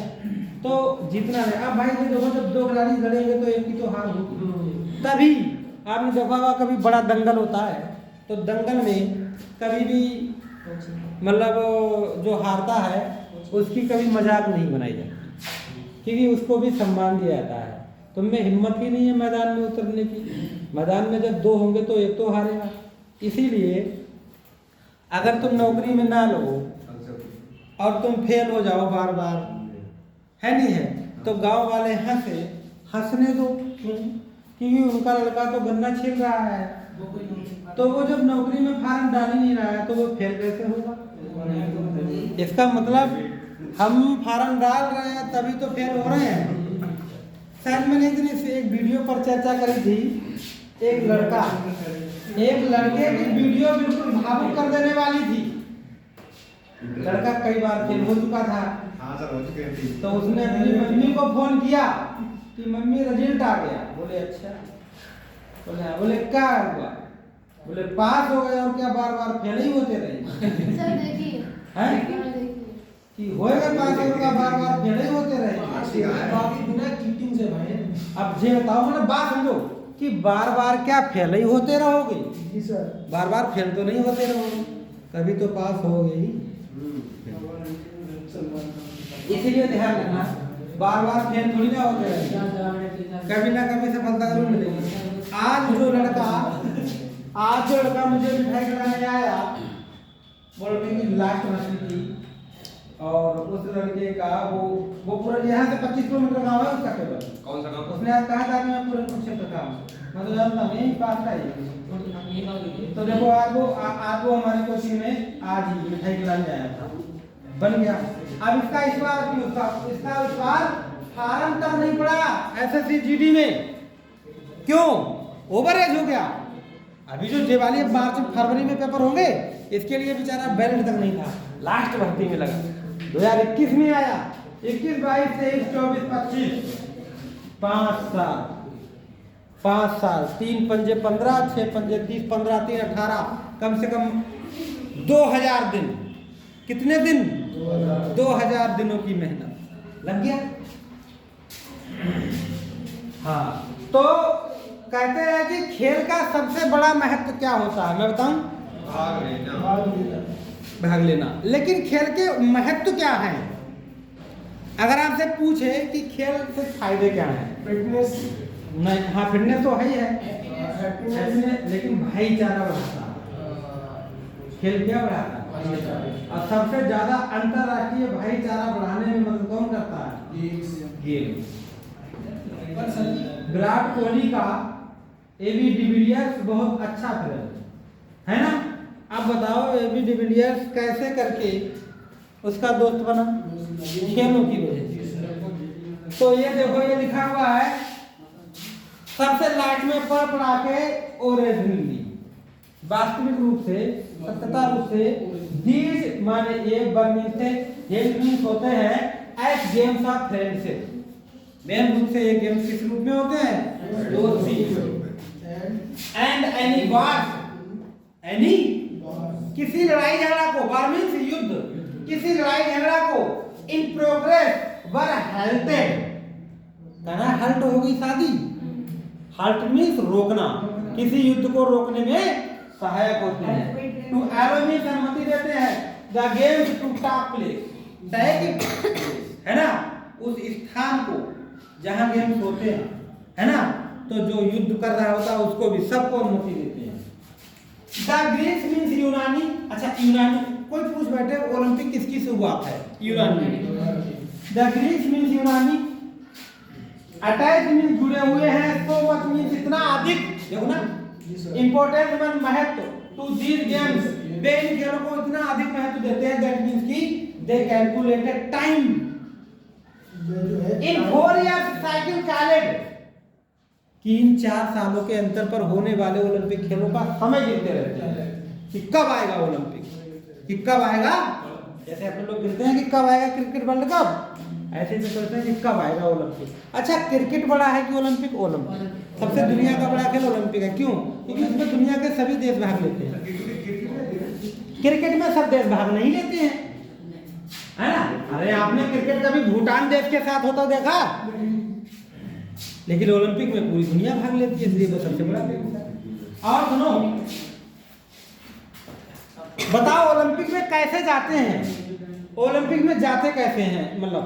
तो जीतना है। अब भाई ये देखो, जब 2 खिलाड़ी लड़ेंगे तो एक की तो हार होगी। तभी आपने देखा होगा कभी बड़ा दंगल होता है तो दंगल में कभी भी मतलब जो हारता है उसकी कभी मजाक नहीं बनाई जाती, क्योंकि उसको भी सम्मान दिया जाता है। तुम में हिम्मत ही नहीं है मैदान में उतरने की। मैदान में जब 2 होंगे तो एक तो हारेगा। इसीलिए अगर तुम नौकरी में ना लगो और तुम फेल हो जाओ बार बार, है नहीं है, तो गांव वाले हंसने दो। क्यों? क्योंकि उनका लड़का तो गन्ना छील रहा है, तो वो जब नौकरी में फार्म डाल ही नहीं रहा है तो वो फेल कैसे होगा? इसका मतलब हम फार्म डाल रहे हैं तभी तो फेल हो रहे हैं। शायद मैंने एक दिन एक वीडियो पर चर्चा करी थी, एक लड़के की वीडियो बिल्कुल भावुक कर देने वाली थी। लड़का कई बार फेल हो चुका था। हाँ सर, हो चुके हैं। तो उसने अपनी मम्मी को फोन किया कि मम्मी रिजल्ट आ गया। बोले अच्छा। बोले क्या हुआ? बोले पास हो गए, और क्या बार बार फेल ही होते रहे? सर देखिए, कि होएगा पास और क्या बार बार फेल ही होते रहे? बिना चीटिंग से भाई। अब ये बताओ, मतलब बात समझो कि बार बार क्या फेल ही होते रहोगे? जी सर। बार बार फेल तो नहीं होते रहोगे, कभी तो पास होगे ही। इसीलिए ध्यान रखना, बार बार फेल थोड़ी ना होते रहेंगे, कभी ना कभी सफलता जरूर मिलेगी। आज जो लड़का मुझे मिठाई खिलाने आया, बोल रही थी लास्ट मछली थी, और उस लड़के का वो पूरा यहाँ से 25 किलोमीटर गाँव है उसका केवल। कौन सा गाँव? उसने आज कहा था कि मैं पूरे कुरुक्षेत्र का हूँ, मैं तो जानता हूँ यही पास का ही। तो देखो आज वो हमारी कोचिंग में आज ही मिठाई खिलाने आया था, बन गया। अब इसका इस बार फार्म तक नहीं पड़ा एसएससी जीडी में। क्यों? ओवर एज हो गया। अभी जो दिवाली मार्च फरवरी में पेपर होंगे, इसके लिए बेचारा बैलेंस तक नहीं था, लास्ट भर्ती में लगा। 2021 में आया, 21, 22, 23, 24, 25, 5 साल, 3 पंजे 15, 6 पंजे 30, 15, 3, 18, कम से कम 2000 दिन। कितने दिन? 2000 दिनों की मेहनत लग गया। हाँ, तो कहते हैं कि खेल का सबसे बड़ा महत्व क्या होता है, मैं बताऊं? भाग लेना। लेकिन खेल के महत्व क्या है? अगर आपसे पूछे कि खेल से फायदे क्या हैं? फिटनेस नहीं, हाँ फिटनेस तो है ही है, लेकिन भाईचारा बढ़ाता है। खेल क्या बढ़ाता है? और सबसे ज्यादा अंतरराष्ट्रीय भाईचारा बढ़ाने में मदद कौन करता है? गेम। विराट कोहली का एबी डिविलियर्स बहुत अच्छा खिलाड़ी है ना। अब बताओ एबी डिविलियर्स कैसे करके उसका दोस्त बना? खेलों की वजह से। तो ये देखो, ये लिखा हुआ है सबसे लास्ट में पढ़ा के ओरिजिनली, वास्तविक रूप से, सत्यता रूप से, दीज माने ये बर्मीन से गेम्स होते हैं as games of friendship. Main रूप से ये गेम्स किस रूप में होते हैं? दोस्ती। एंड एनी वॉर, एनी किसी लड़ाई झगड़ा को, वार मीन्स युद्ध, किसी लड़ाई झगड़ा को इन प्रोग्रेस वर हेल्टेड, कहना हल्ट हो गई शादी, halt मीन्स रोकना, किसी युद्ध को रोकने में सहायक होते हैं। टू एलो मीन्स अनुमति देते हैं, the games to take place, है ना, उस स्थान को जहां गेम्स होते हैं, है ना, तो जो युद्ध कर रहा होता है उसको भी सबको अनुमति देते हैं। द ग्रीक्स मीन्स यूनानी, अच्छा यूनानी, कोई पूछ बैठे ओलंपिक किसकी शुरुआत है, यूनानी। द ग्रीक्स मीन्स यूनानी, अटैच मीन्स जुड़े हुए हैं, सो मच मीन्स इतना अधिक, देखो ना, इंपॉर्टेंट मीन्स महत्व, टू दीज गेम्स, वे इन खेलों को इतना अधिक महत्व देते हैं, दैट मीन्स कि they calculated time in 4 years cycle calendar, कि इन 4 सालों के अंतर पर होने वाले ओलंपिक खेलों का समय गिनते रहते हैं कि कब आएगा ओलंपिक, कि कब आएगा, जैसे अपने लोग गिनते हैं कि कब आएगा क्रिकेट वर्ल्ड कप, ऐसे से सोचते हैं कि कब आएगा ओलंपिक। अच्छा क्रिकेट बड़ा है कि ओलंपिक? ओलंपिक सबसे दुनिया का बड़ा खेल ओलंपिक है, क्यों? क्योंकि उसमें दुनिया के सभी देश भाग लेते हैं। क्रिकेट में सब देश भाग नहीं लेते हैं, है ना। अरे आपने क्रिकेट कभी भूटान देश के साथ होता देखा? लेकिन ओलंपिक में पूरी दुनिया भाग लेती है, इसलिए वो सबसे बड़ा खेल है। और सुनो, बताओ ओलंपिक में कैसे जाते हैं, ओलंपिक में जाते कैसे हैं, मतलब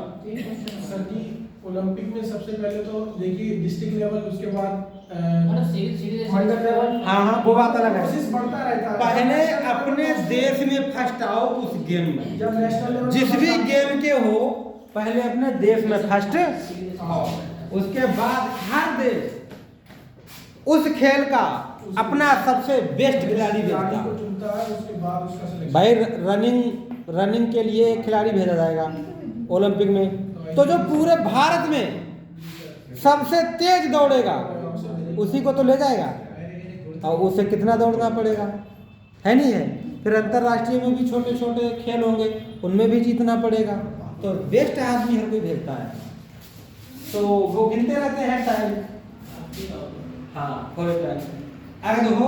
सर जी ओलंपिक में सबसे पहले तो देखिए डिस्ट्रिक्ट लेवल, उसके बाद मंडल लेवल, हाँ वो बात अलग है। कोशिश बढ़ता रहता है। पहले अपने देश में फर्स्ट आओ उस गेम में, जब नेशनल लेवल जिस भी गेम के हो पहले अपने देश में फर्स्ट आओ, उसके बाद हर देश उस खेल का अपना सबसे बेस्ट खिलाड़ी भेजता को चुनता है, उसके बाद उसका सिलेक्शन। भाई रनिंग के लिए एक खिलाड़ी भेजा जाएगा ओलंपिक में, तो जो पूरे भारत में सबसे तेज दौड़ेगा उसी को तो ले जाएगा, और उसे कितना दौड़ना पड़ेगा, है नहीं है। फिर अंतर्राष्ट्रीय में भी छोटे छोटे खेल होंगे, उनमें भी जीतना पड़ेगा, तो बेस्ट आदमी हर कोई भेजता है, तो वो गिनते रहते हैं टाइम। हाँ अगर देखो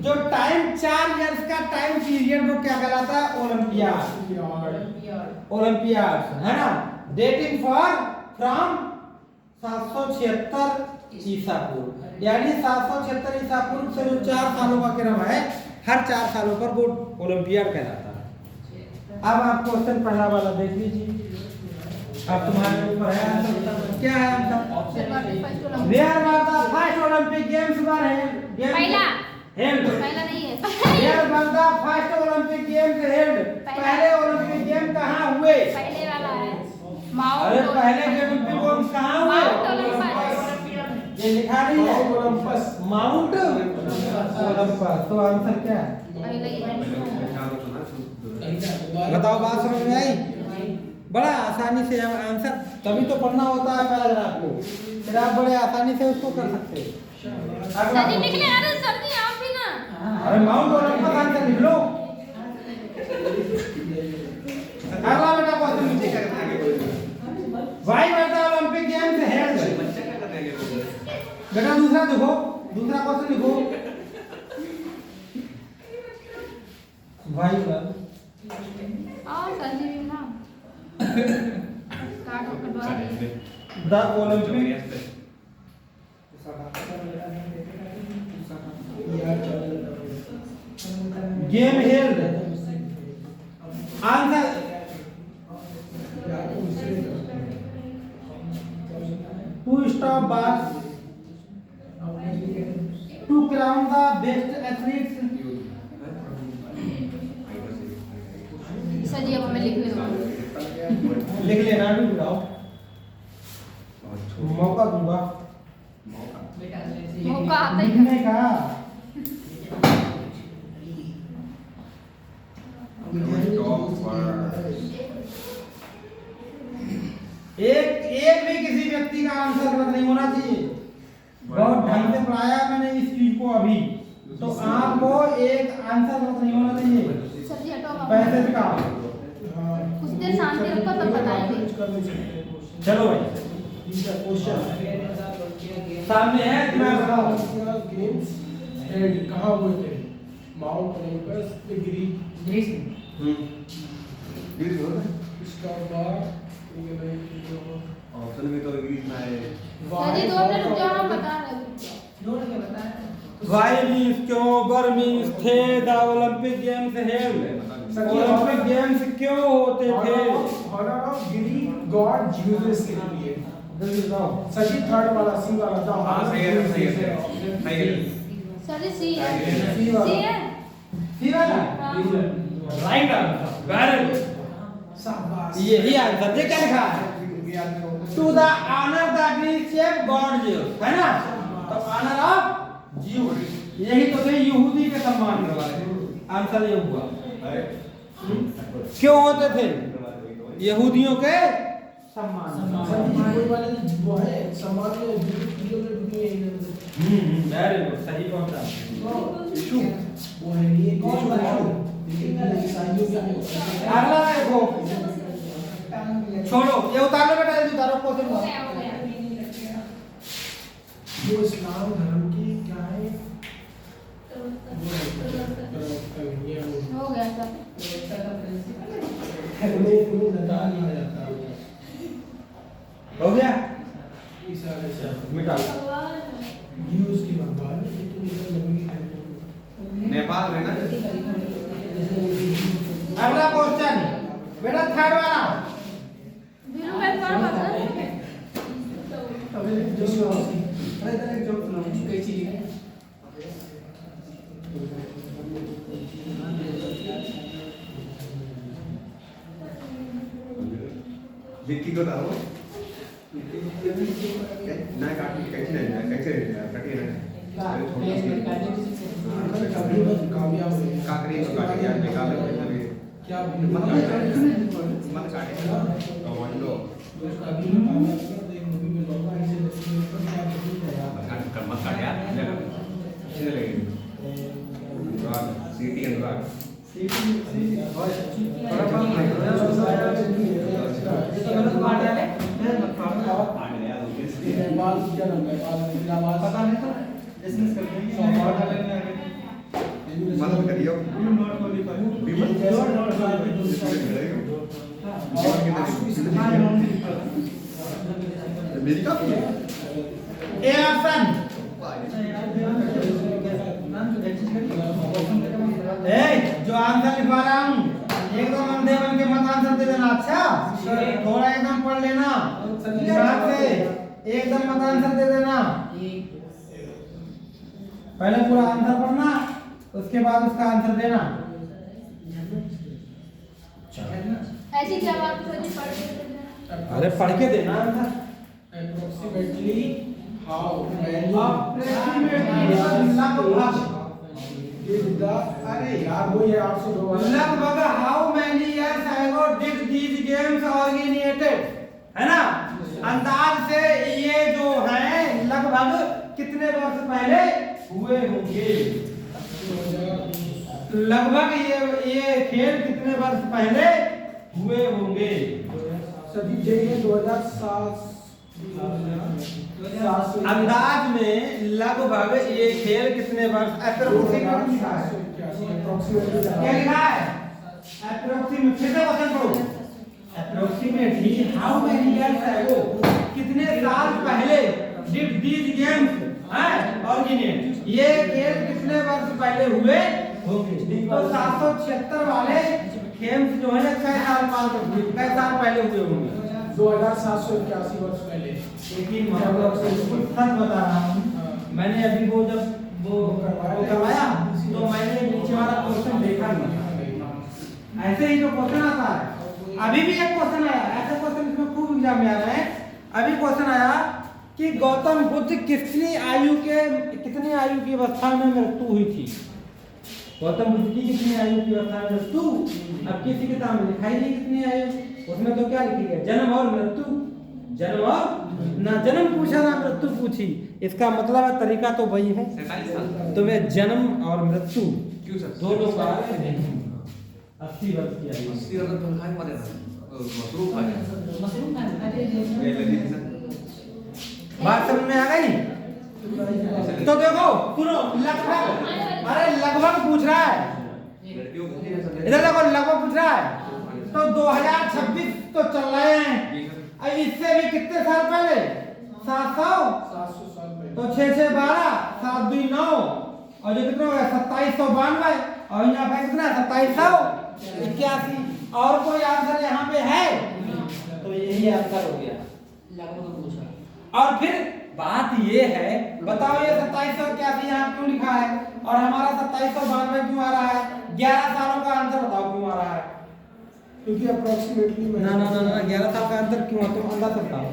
जो टाइम 4 इयर्स का टाइम पीरियड वो क्या कहलाता है, ओलंपियाड, ओलंपियाड, है ना, डेटिंग फॉर फ्रॉम 776 ईसा पूर्व, यानी 776 ईसा पूर्व से जो 4 सालों का क्रम है, हर 4 सालों पर वो ओलंपियाड कहलाता है। अब आप क्वेश्चन पहला वाला देख लीजिए, अब तुम्हारे ऊपर है आंसर, क्या है answer? Where was the first Olympic games वर पहला हेल्ड, पहला नहीं है, where was the first Olympic games held, पहले ओलंपिक गेम कहां हुए? पहले वाला है अरे माउंट पहले के ओलंपिक गेम्स कहां हुए? माउंट ओलंपस, ये लिखा नहीं है, ओलंपस, माउंट ओलंपस, तो आंसर क्या है? पहले ही है। बताओ, बात समझ में आई? बड़ा आसानी से आंसर, तभी तो पढ़ना होता है पैराग्राफ को, फिर आप बड़े आसानी से उसको कर सकते हैं। अगला सर जी निकले, अरे सर जी आप भी ना, अरे माउंट ओलंपस आंसर लिख लो। अगला बेटा क्वेश्चन लीजिए, why were the Olympic games held? बेटा दूसरा देखो, दूसरा क्वेश्चन लिखो, व्हाई वर और सर जी भी ना काट कटवा दे। The Olympic game held, answer to stop box, to crown the best athletes. Sir जी अब हमें लिखने दो, लिख लेना, अभी बुलाओ, मौका दूंगा मौका आता ही लिखने का। एक भी किसी व्यक्ति का आंसर गलत नहीं होना चाहिए। बहुत ढंग से पढ़ाया मैंने इस चीज को अभी, तो आपको एक आंसर गलत नहीं होना चाहिए। सर जी हटो, पैसे का कुछ देर शांति रखो तब बताएंगे। चलो भाई, सामने है, मैं बताऊं गेम्स हेल्ड कहाँ हुए थे? माउंट ओलंपस, ग्रीस, स्टॉप बार, ऑप्शन में तो इंग्लिश में है। सर जी 2 मिनट रुक जाओ, हम बता रहे हैं। Why means क्यों, वर means थे, the Olympic Games held, Olympic Games क्यों होते थे? Honor of Greek god Zeus के लिए। This is wrong. Sachi third वाला सी वाला था। हाँ, सही है, सही है, सही है। सर सी है सी वाला। सी है सी वाला? Right answer. Very good. शाबाश। यही आंसर है, क्या लिखा है? To the honor the Greek chef god Zeus, है ना? तो honor of Zeus, यही तो थे यहूदी के सम्मान करवाए थे। आंसर ये हुआ। क्यों होते थे? यहूदियों के सम्मान। कोई वाले वो है समाज में वेरी गुड, सही पहुंचा। वो है ये ईसाइयों के अगला देखो, छोड़ो ये उतार लो बेटा, ये उतारो क्वेश्चन। वो इस्लाम धर्म की क्या है? हो गया सर उन्हें नदा लिया जाता है। हो गया, ईसा अलैहिस्सलाम मिटा लो। यूज की भगवान नेपाल में ना अगला क्वेश्चन बेटा, थर्ड वाला। वीरू मैं कौन बता अबे जो अरे तेरे जो सुनो कई चीज है विक्की को डालो ना काट कैसे नहीं कैसे कटिए ना कामयाब हुए काकरी को काट दिया निकाल ले क्या मत काटे तो वंडो कभी कामयाब करते हैं मूवी में लोग ऐसे लगते हैं पर क्या बोलते हैं मत काट यार इधर ले अनुराग सीटी अनुराग बाल क्या नाम है बाल पता नहीं था बिजनेस करते हैं मदद करियो विमल मेरी का ए ऑप्शन, ए जो आंसर लिखवा रहा हूँ एकदम अंधे बन के मत आंसर दे देना। अच्छा, थोड़ा एकदम पढ़ लेना दिमाग से, एकदम मत आंसर दे देना। पहले पूरा आंसर पढ़ना, उसके बाद उसका आंसर देना। ऐसी क्या बात सर जी पढ़ के अरे पढ़ के देना आंसर। approximately how many अरे यार वो ये 802 वाला लगभग how many years ago did these games organised, है ना? अंदाज से ये जो है लगभग कितने वर्ष पहले हुए होंगे? लगभग ये खेल कितने वर्ष पहले हुए होंगे? सभी जगह 2007 अंदाज में लगभग ये खेल कितने वर्ष अप्रोक्सीमेटली क्या लिखा है? अप्रोक्सीमेट, फिर से क्वेश्चन पढ़ो। अप्रोक्सीमेटली हाउ मेनी इयर्स अगो, कितने साल पहले डिड दीज गेम्स ऑर्गेनाइज, ये खेल कितने वर्ष पहले हुए होंगे? तो 776 वाले गेम्स जो है 6 साल पहले हुए होंगे। 2781 वर्ष पहले। लेकिन सच बता रहा हूँ, मैंने अभी वो जब वो करवाया तो मैंने नीचे वाला क्वेश्चन देखा नहीं। ऐसे ही जो क्वेश्चन आता है, अभी भी एक क्वेश्चन आया, ऐसे क्वेश्चन इसमें खूब एग्जाम में आ रहे हैं। अभी क्वेश्चन आया कि गौतम बुद्ध कितनी आयु की अवस्था में मृत्यु हुई थी? गौतम बुद्ध की कितनी आयु की अवस्था में मृत्यु? अब किसी किताब में लिखाई नहीं कितनी आयु, उसमें तो क्या लिखी है? जन्म और मृत्यु। जन्म और ना जन्म पूछा ना मृत्यु पूछी, इसका मतलब है तरीका तो वही है। 47 साल तो वे जन्म और मृत्यु क्यों सर दोनों का 80 वर्ष की आयु। 80 वर्ष तक खाए मरे ना मशरूम खाए ये लगी ना बात समझ में आ गई? तो देखो सुनो, लगभग, अरे लगभग पूछ रहा है, लड़कियों को नहीं समझ इधर देखो लगभग पूछ रहा है। तो 2026 तो चल रहे हैं, अब इससे भी कितने साल पहले? 700 700 साल पहले तो 6 6 12 7 2 9 और जो कितना हो गया 2792 और यहाँ पे कितना 2781। और कोई आंसर यहाँ पे है? तो यही आंसर हो गया। और फिर बात ये है, बताओ ये 2781 यहाँ क्यों लिखा है और हमारा 2792 क्यों आ रहा है? 11 सालों का आंसर बताओ क्यों आ रहा है? क्योंकि अप्रोक्सीमेटली ना 11 साल का आंसर क्यों? तुम अंदाज बताओ।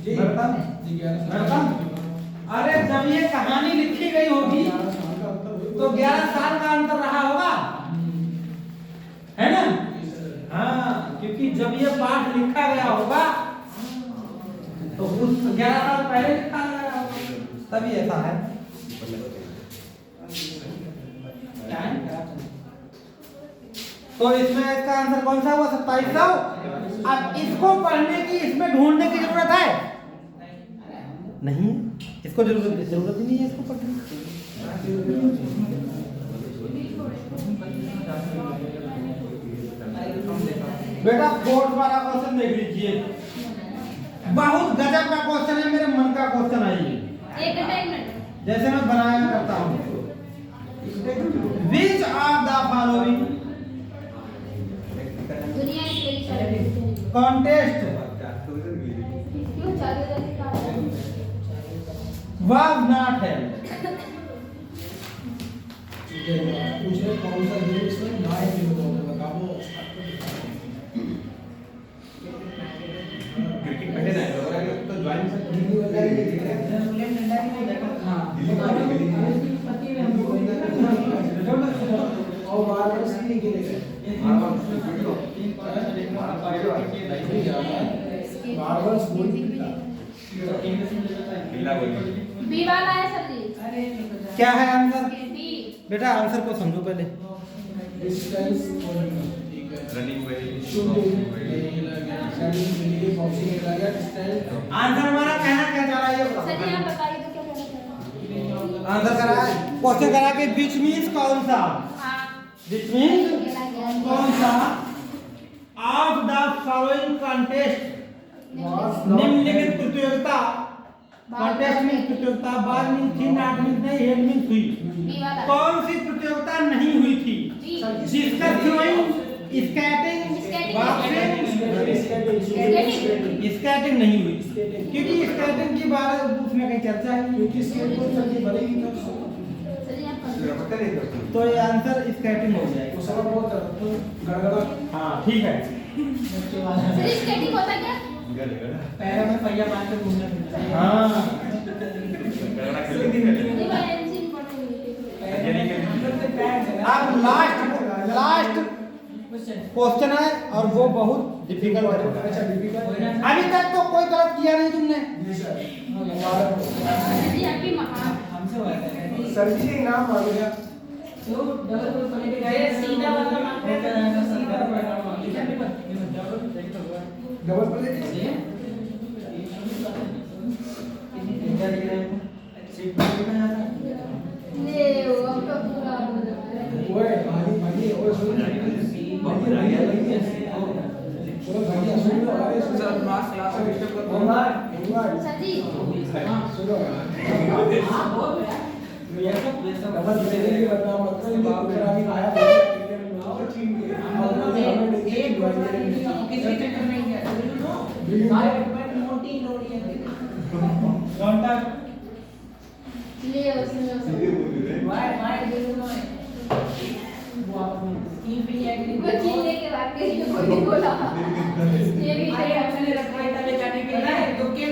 जी मैं बताऊं? जी 11 बताऊं? अरे जब ये कहानी लिखी गई होगी तो 11 साल का अंतर रहा होगा, है ना? हाँ, क्योंकि जब ये पाठ लिखा गया होगा तो उस 11 साल पहले लिखा गया होगा, तभी ऐसा है। तो इसमें इसका आंसर कौन सा हुआ? 2700। अब इसको पढ़ने की, इसमें ढूंढने की जरूरत है नहीं? इसको जरूरत ही नहीं है इसको पढ़ने की। बेटा फोर्थ वाला क्वेश्चन देख लीजिए, बहुत गजब का क्वेश्चन है, मेरे मन का क्वेश्चन है ये। एक मिनट जैसे मैं बनाया करता हूँ, विच ऑफ द फॉलोइंग दुनिया की कई सारी कॉन्टेस्ट क्यों चालू was not held? पूछे कौन सा गेम इसमें ना है कि बताओ। क्रिकेट पहले ना तो ज्वाइन से और बार-बार सीखने के लिए बार-बार स्कूल मिला बोली बी वाला है सर जी। क्या है आंसर? बी बेटा आंसर को समझो पहले। डिस्टेंस रनिंग में शूटिंग बॉक्सिंग डिस्टेंस आंसर हमारा कहना क्या चाह रहा है ये सर जी बताओ। आप बताइए तो क्या कहना चाह आंसर करा है, क्वेश्चन करा के बीच मींस कौन सा? हां बीच मींस कौन सा? ऑफ द फॉलोइंग कॉन्टेस्ट, निम्नलिखित प्रतियोगिता, कॉन्टेस्ट में प्रतियोगिता, बार मींस थी, नॉट मींस नहीं, हेड मींस हुई। बी वाला कौन सी प्रतियोगिता नहीं हुई थी? जी जिसका थ्रोइंग, स्केटिंग, बॉक्सिंग, स्केटिंग नहीं हुई, क्योंकि स्केटिंग की बात उसमें कहीं चर्चा है, क्योंकि स्केटबोर्ड चलती बनेगी तो सर जी आप पता नहीं तो तो ये आंसर स्केटिंग हो जाएगा। वो सब बहुत गड़गड़ा हाँ ठीक है। सर जी स्केटिंग होता क्या? पैरों में पहिया बांध के घूमना फिरना। हाँ ये वाला एनसी इंपॉर्टेंट है। अब लास्ट क्वेश्चन है और वो बहुत डिफिकल्ट है। अच्छा अभी तक तो कोई गलत किया नहीं तुमने। सर जी आपकी महान सर जी नाम आ गया सीधा वाला नाम डबल प्लेट ले वो आपका पूरा ओए भाई ओए सुन चलो भाई सुन लो अरे सुन सर क्लास डिस्टर्ब कर सर जी सुनो डबल प्लेट की बदनाम मत करो बाप रे अभी आया ले उसने वो चीने के बाद के कोई बोला ये भी है हमने रखवाई तले जाने के लिए तो के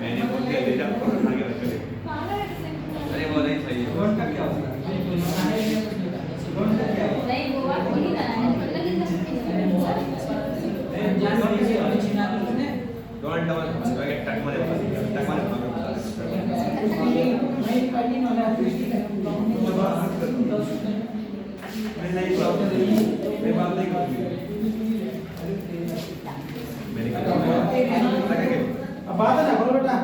मैंने बोल दिया ले जाओ आगे रख ले। अरे वो नहीं सही है। डॉट का क्या होता है? नहीं वो बात नहीं ना है मतलब कि डोंट डबल आगे टक मारे नहीं बात नहीं अब बात है ना बोलो बेटा।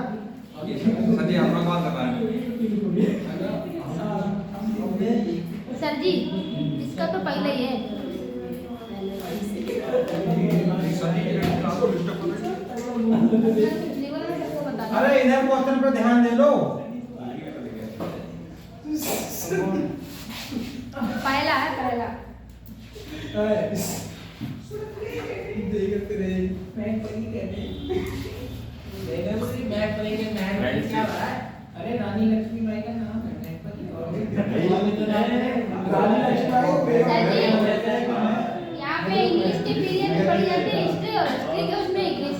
सर जी हम लोग बात कर रहे हैं। सर जी इसका तो पहले ही है लेवल में सबको बता अरे इधर क्वेश्चन पे ध्यान दे लो। पहला है पहला। देखते रहे मैं पढ़ी कहते मैं पढ़ेंगे मैं क्या हो रहा है। अरे रानी लक्ष्मी बाई का नाम है मैं पढ़ी और रानी लक्ष्मी यहाँ पे इंग्लिश के पीरियड में पढ़ी जाती है हिस्ट्री और हिस्ट्री के उसमें इंग्लिश।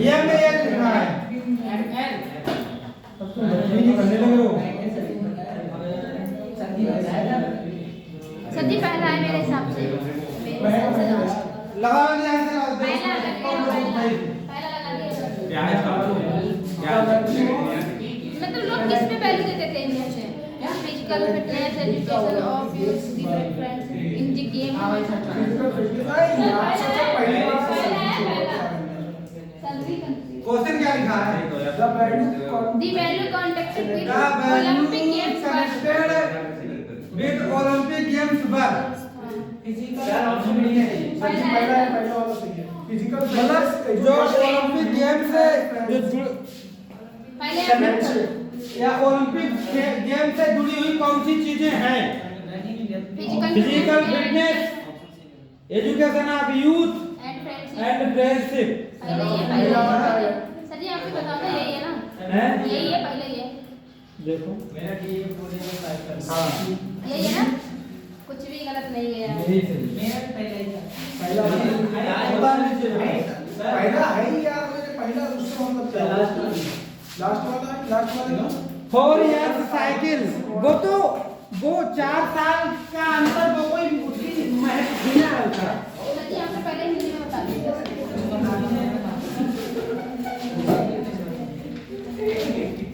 ये में ये लिखा है नहीं करने लगे हो सदी पहला है मेरे हिसाब से। लगा नहीं ऐसे पहला लगा दिया। क्या है इसका क्या मतलब लोग किस पे वैल्यू देते थे इनमें से? Physical fitness, education of use friends in the game. Question क्या लिखा है The value contacted with The value Olympic Games connected with Olympic Games were मतलब जो ओलंपिक गेम से जो पहले या ओलंपिक गेम से जुड़ी हुई कौन सी चीजें हैं? Physical fitness, education of youth and friendship. पहले ये सर जी आपको बताओ ना यही है ना? हैं? यही है पहले ये। देखो हाँ यही है ना? कुछ भी गलत नहीं है यार। यही सही पहला है ही यार मेरे पहला उससे मतलब क्या लास्ट वाला 4 years साइकिल वो 4 साल का अंतर वो कोई उसकी महत्व बिना होता। सर जी आपने पहले हिंदी में बता दिया।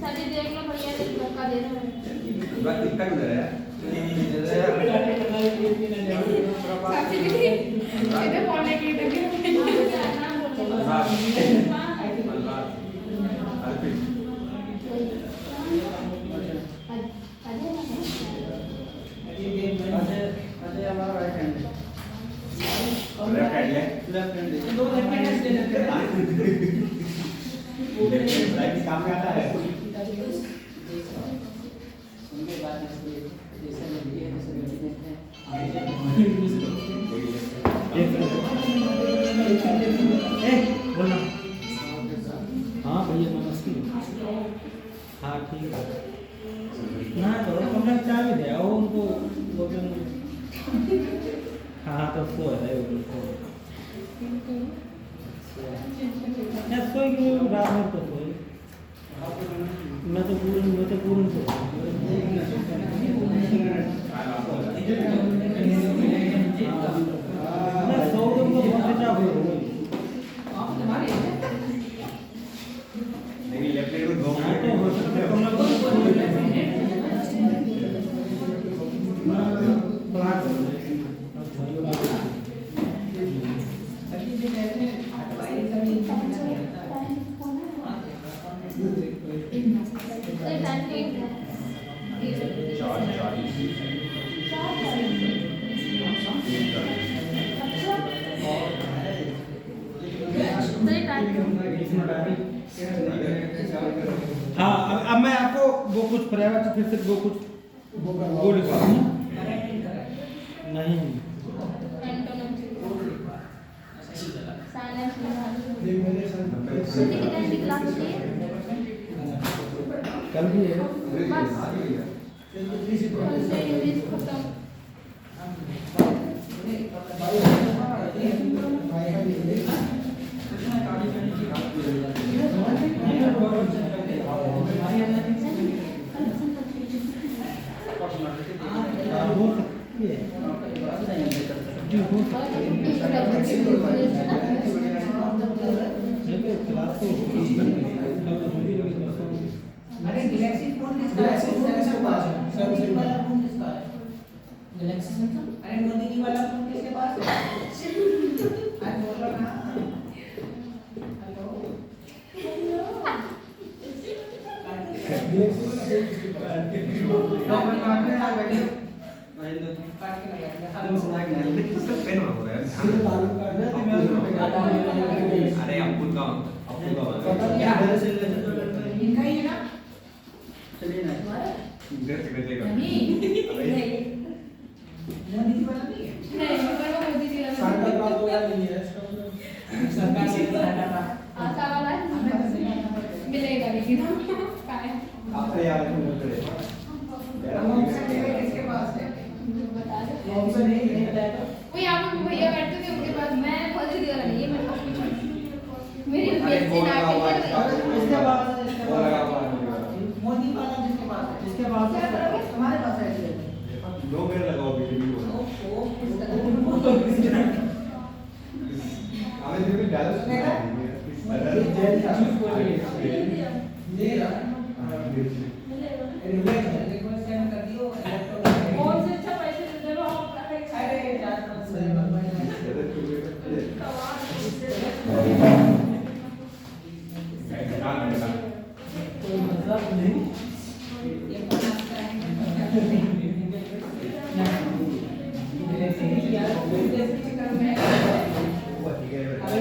सर जी देख लो बढ़िया से मौका दे रहे हैं। बात कितना गुजरा है इधर बोलने की काम में आता है बोलना हाँ भैया नमस्ते। हाँ ठीक है ना करो तुमने चाय भी दिया वो उनको हाँ तो सो है उनको मैं सोई क्यों रात में तो सोई मैं तो पूर्ण सो मैं सो तो बहुत अच्छा हो नहीं लेफ्ट को दो हाँ तो हो सकता है तुमने प्लाट हाँ अब मैं आपको वो कुछ पर्यावरण से फिर से वो कुछ वो लिखवा दूँ नहीं कल भी है अरे गैलेक्सी फोन किसका है? सबसे पास है। सबसे वाला फोन किसका है? Galaxy Samsung. अरे मोदी जी वाला फोन किसके पास है? अरे बोलो ना। हेलो। डॉक्टर काटने आ गए। काट के लगा। पेन हो रहा है अरे अपुन का क्या? इनका ही है ना? इधर से कैसे कर नहीं मोदी जी वाला नहीं है नहीं पर वो मोदी जी वाला सांता क्लॉज वाला नहीं है इसका मतलब सरकार से बताना था आशा वाला है मिलेगा लेकिन कहाँ है अपने यार को मिल करे ऑप्शन किसके पास है बता दो ऑप्शन नहीं है वो यहाँ पे भैया बैठते थे उनके पास मैं खोज दिया नहीं है मेरे पास कुछ मेरी बेइज्जती ना इसके पास वो लगा हुआ है मोदी वाला जिसके पास है इसके पास है हमारे पास है दो पेड़ लगाओ बीजेपी को हमें भी डाल रिक्वेस्ट कर दियो कौन से अच्छा पैसे दे दो हम अपना अरे यार सही बात कोई मतलब नहीं ये बनास कराएंगे यार विदेश के चक्कर में अरे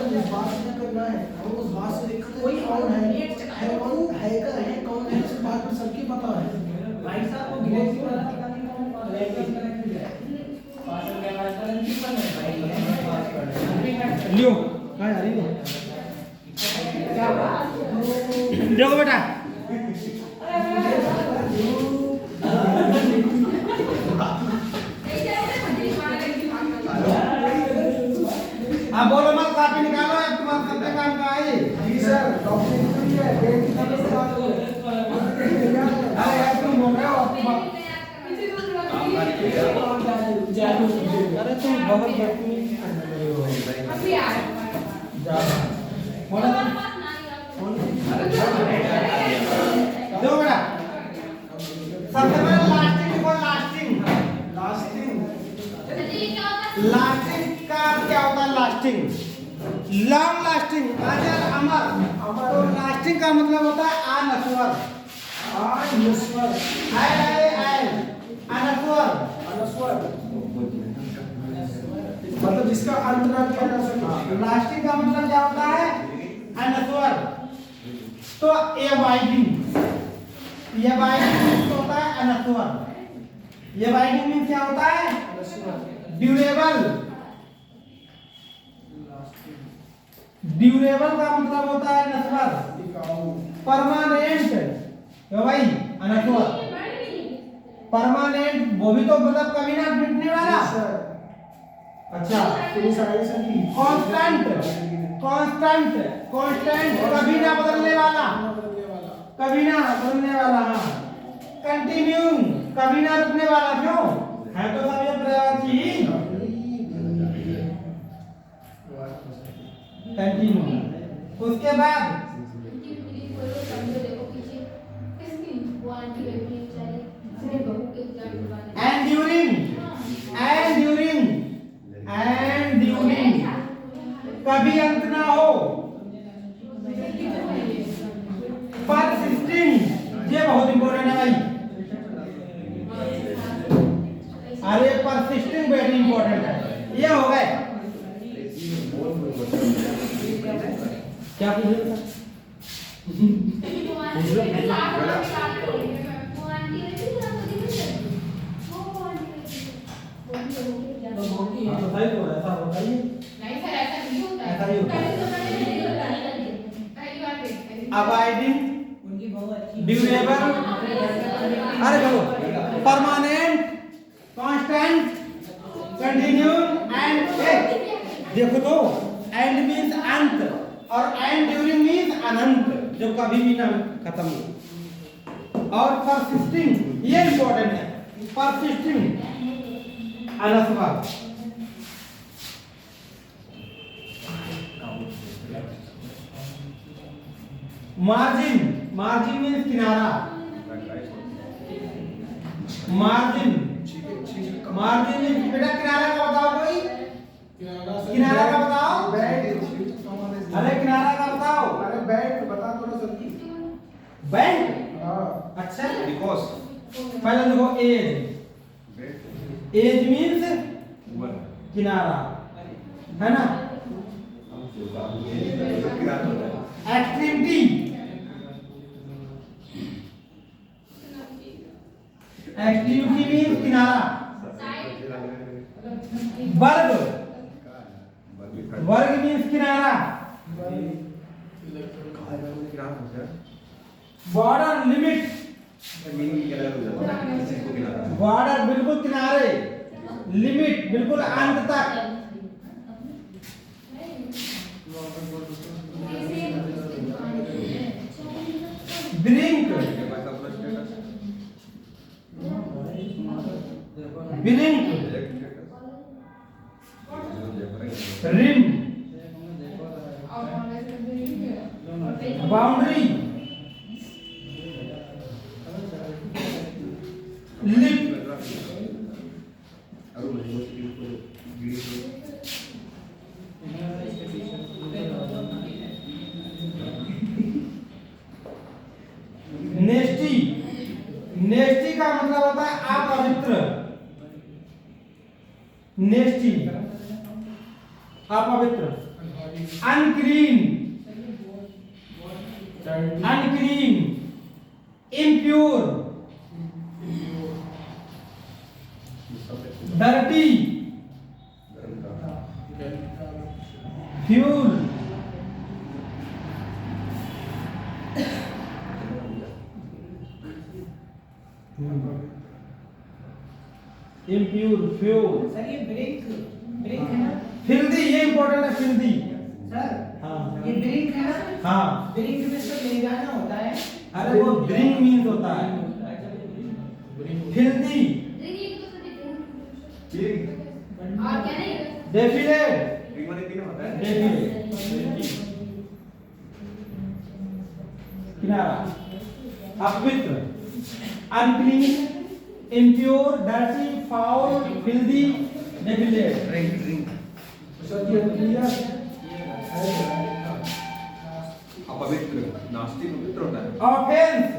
उस बात से करना है और उस बात से दिक्कत कोई कौन है कौन हैकर है कौन है इस बात में सबकी पता है भाई साहब को गिरेसी वाला पता नहीं कौन लैपटॉप कनेक्ट किया है पासवर्ड के बाद करंसी पर है भाई पासवर्ड लियो हाँ यार लियो देखो बेटा हाँ बोलो मत कॉपी निकालो अब तुम्हारा सबका काम का है जी सर डॉक्यूमेंट भी है बैंक की तरफ से बात हो अरे यार तुम बोल रहे हो अरे तुम बहुत बदतमीजी करने लगे हो अभी आ बोलो देखो बेटा सबसे पहले लास्टिंग को लास्टिंग लास्टिंग का क्या होता है लास्टिंग लॉन्ग लास्टिंग अजर अमर तो लास्टिंग का मतलब होता है अनस्वर अनस्वर मतलब जिसका अंत ना किया जा सके लास्टिंग का मतलब क्या होता है अनस्वर तो ये वाइडिंग होता है अनस्वर ये वाइडिंग मीन क्या होता है ड्यूरेबल का मतलब होता है नस्वर परमानेंट भाई अनस्वर परमानेंट वो भी तो मतलब कभी ना मिटने वाला अच्छा कांस्टेंट कभी ना बदलने वाला हाँ कंटिन्यूइंग कभी ना रुकने वाला क्यों है तो सब ये प्रयासी कंटिन्यू उसके बाद एंड्यूरिंग कभी अंत ना हो परसिस्टिंग ये बहुत इंपॉर्टेंट है भाई अरे परसिस्टिंग वेरी इंपॉर्टेंट है ये हो गए क्या पूछ रहे थे ऐसा होता ही नहीं सर ऐसा नहीं होता है ऐसा नहीं होता पहली बार अबाइडिंग उनकी बहुत अच्छी ड्यूरेबल अरे देखो परमानेंट कांस्टेंट कंटिन्यू एंड देखो तो एंड मींस अंत और एंड ड्यूरिंग मींस अनंत जो कभी भी ना खत्म हो और परसिस्टिंग ये इंपॉर्टेंट है परसिस्टिंग अनस्वर मार्जिन मींस किनारा मार्जिन मींस बेटा किनारा का बताओ कोई किनारा का बताओ अरे किनारा का बताओ अरे बैंक बता दो ना सर जी बैंक हाँ अच्छा बिकॉज पहले देखो एज मींस किनारा है ना एक्सट्रीमिटी, एक्सट्रीमिटी मीन्स किनारा। वर्ग, वर्ग मीन्स किनारा। बॉर्डर, लिमिट, बॉर्डर बिल्कुल किनारे, लिमिट बिल्कुल अंत तक। Brink, brink, rim, boundary, lip, nasty, nasty का मतलब होता है अपवित्र, नेस्टी अपवित्र। Unclean, unclean, impure, dirty, fuel, impure, fuel. Sir ये ब्रेक ब्रेक है ना फिल्दी, ये इंपॉर्टेंट है, फिल्दी। सर? हाँ ये ब्रेक है ना? हाँ, ब्रेक में सर ले जाना होता है। अरे वो ब्रिंग मीन्स होता है, फिल्दी, और क्या नहीं डेफिलेट, डेफिलेट, किनारा, अपवित्र, unclean, impure, dirty, foul, filthy, defilate। अपवित्र, नास्तिक पवित्र होता है। Offense,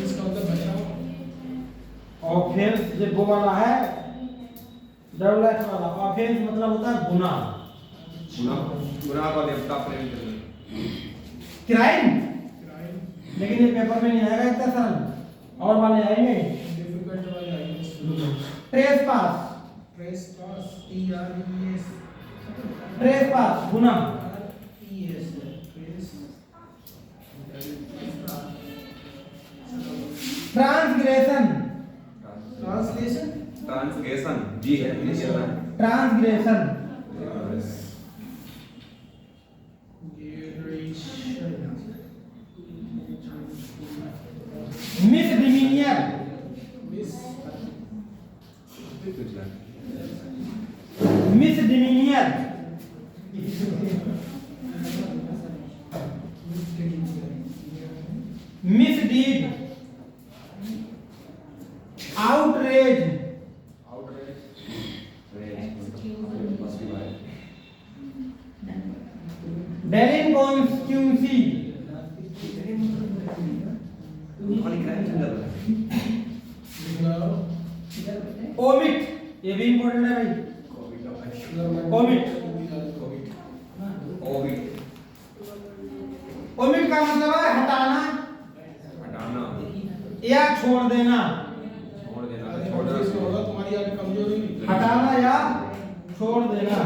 इसका मतलब बचाओ। offense जो वो वाला है, डबल एक्स वाला। offense मतलब होता है गुनाह, गुनाह का देवता प्रेम करना। क्राइम। लेकिन ये पेपर में नहीं आएगा इतना सरल, और वाले आएंगे। डिफिकल्ट वाला है। ट्रेसपास, ट्रेसपास, TRES, ट्रेसपास गुनाह। TRES, ट्रांसग्रेशन, ट्रांसलेशन, ट्रांसग्रेशन, जी है, ये चल रहा है। ट्रांसग्रेशन, मिसडिमीनियर, मिसडिमीनियर, मिसडीड, आउटरेज, डेलिंक्वेंसी, ओमिट, ये भी इंपॉर्टेंट है भाई। ओमिट, ओमिट का मतलब है हटाना हटाना, या छोड़ देना। छोड़ देना, इसमें होगा तुम्हारी आगे कमजोरी नहीं। हटाना या छोड़ देना।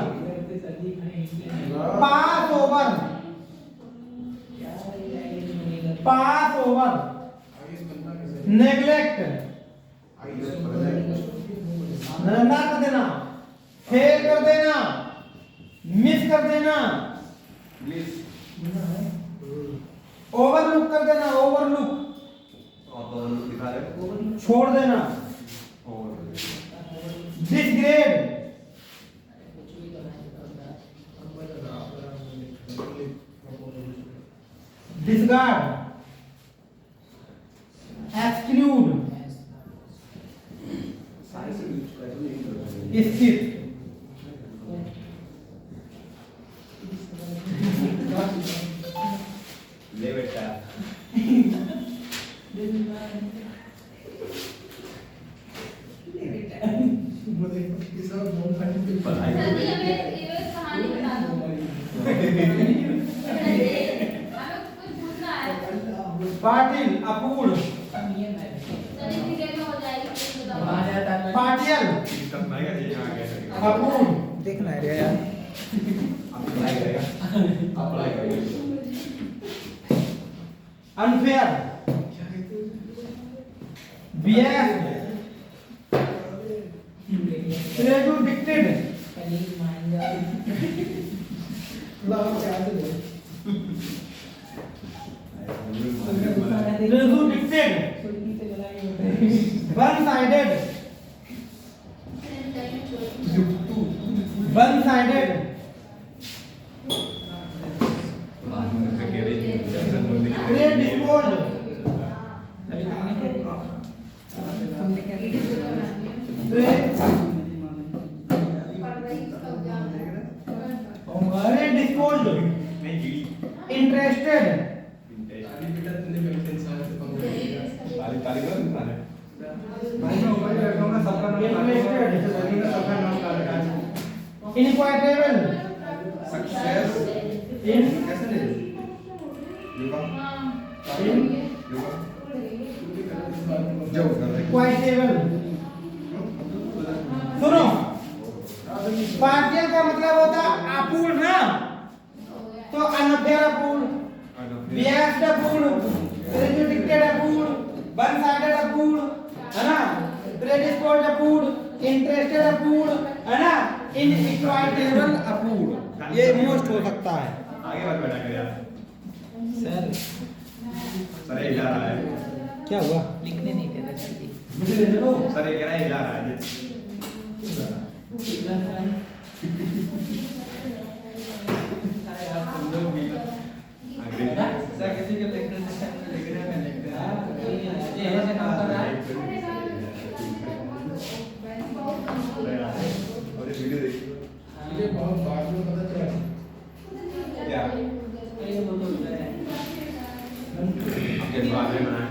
पास ओवर, पास ओवर, नेग्लेक्ट, ना कर देना, फेल कर देना, मिस कर देना, ओवरलुक कर देना, ओवरलुक, दिखा रहे छोड़ देना। डिसग्रेड, डिसगार्ड, एक्सक्लूड, स्किप, ले बेटा। जल्दी हमें ये कहानी बता दो। हमें कुछ पूछना है पाटिल अपूर्ण चलिए ठीक है हो जाएगी वहाँ जाता है पाटियल सिस्टम आएगा ये आ गया अपूर्ण देखना है रे यार अप्लाई करेगा अप्लाई करेगा अनफेयर बियस प्रेजुडिक्टेड पनीर मांझा प्रेजुडिक्टेड सुर्खी से लगाई होते हैं one sided one sided predisposed predisposed interested ताली ताली कर माने इनक्वाइटेबल सक्सेस इन कैसे ले योगा योगा जो कर रहे क्वाइटेबल सुनो पार्टियल का मतलब होता है अपूर्ण ना तो अनफेयर अपूर्ण बियस्ड अपूर्ण प्रेजुडिक्टेड अपूर्ण वन साइडेड अपूर्ण है ना प्रेडिस्पोज्ड अपूर्ण इंटरेस्टेड अपूर्ण है ना इनइक्वाइटेबल अपूर्ण ये मोस्ट हो सकता है आगे बात बैठा कर यार सर सर ये हिला रहा है क्या हुआ लिखने नहीं देता जल्दी मुझे लेने दो सर ये कह रहा है हिला रहा है अंग्रेजी सर किसी के लिखने से लिख रहे हैं लिख रहे हैं ये ऐसे काम कर रहा है और ये वीडियो देखिए ये बहुत बाद में पता चला क्या ये बोल दो है आपके बाद में बनाया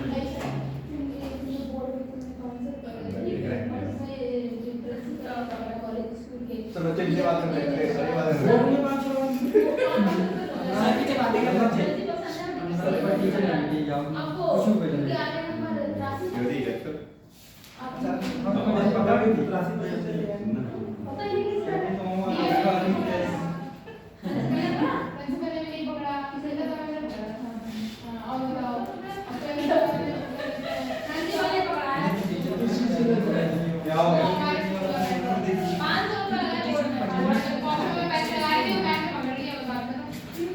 चलो चलिए बात करते हैं सही बात है सर पीछे बातें कर रहे थे जल्दी है सर क्या हो गया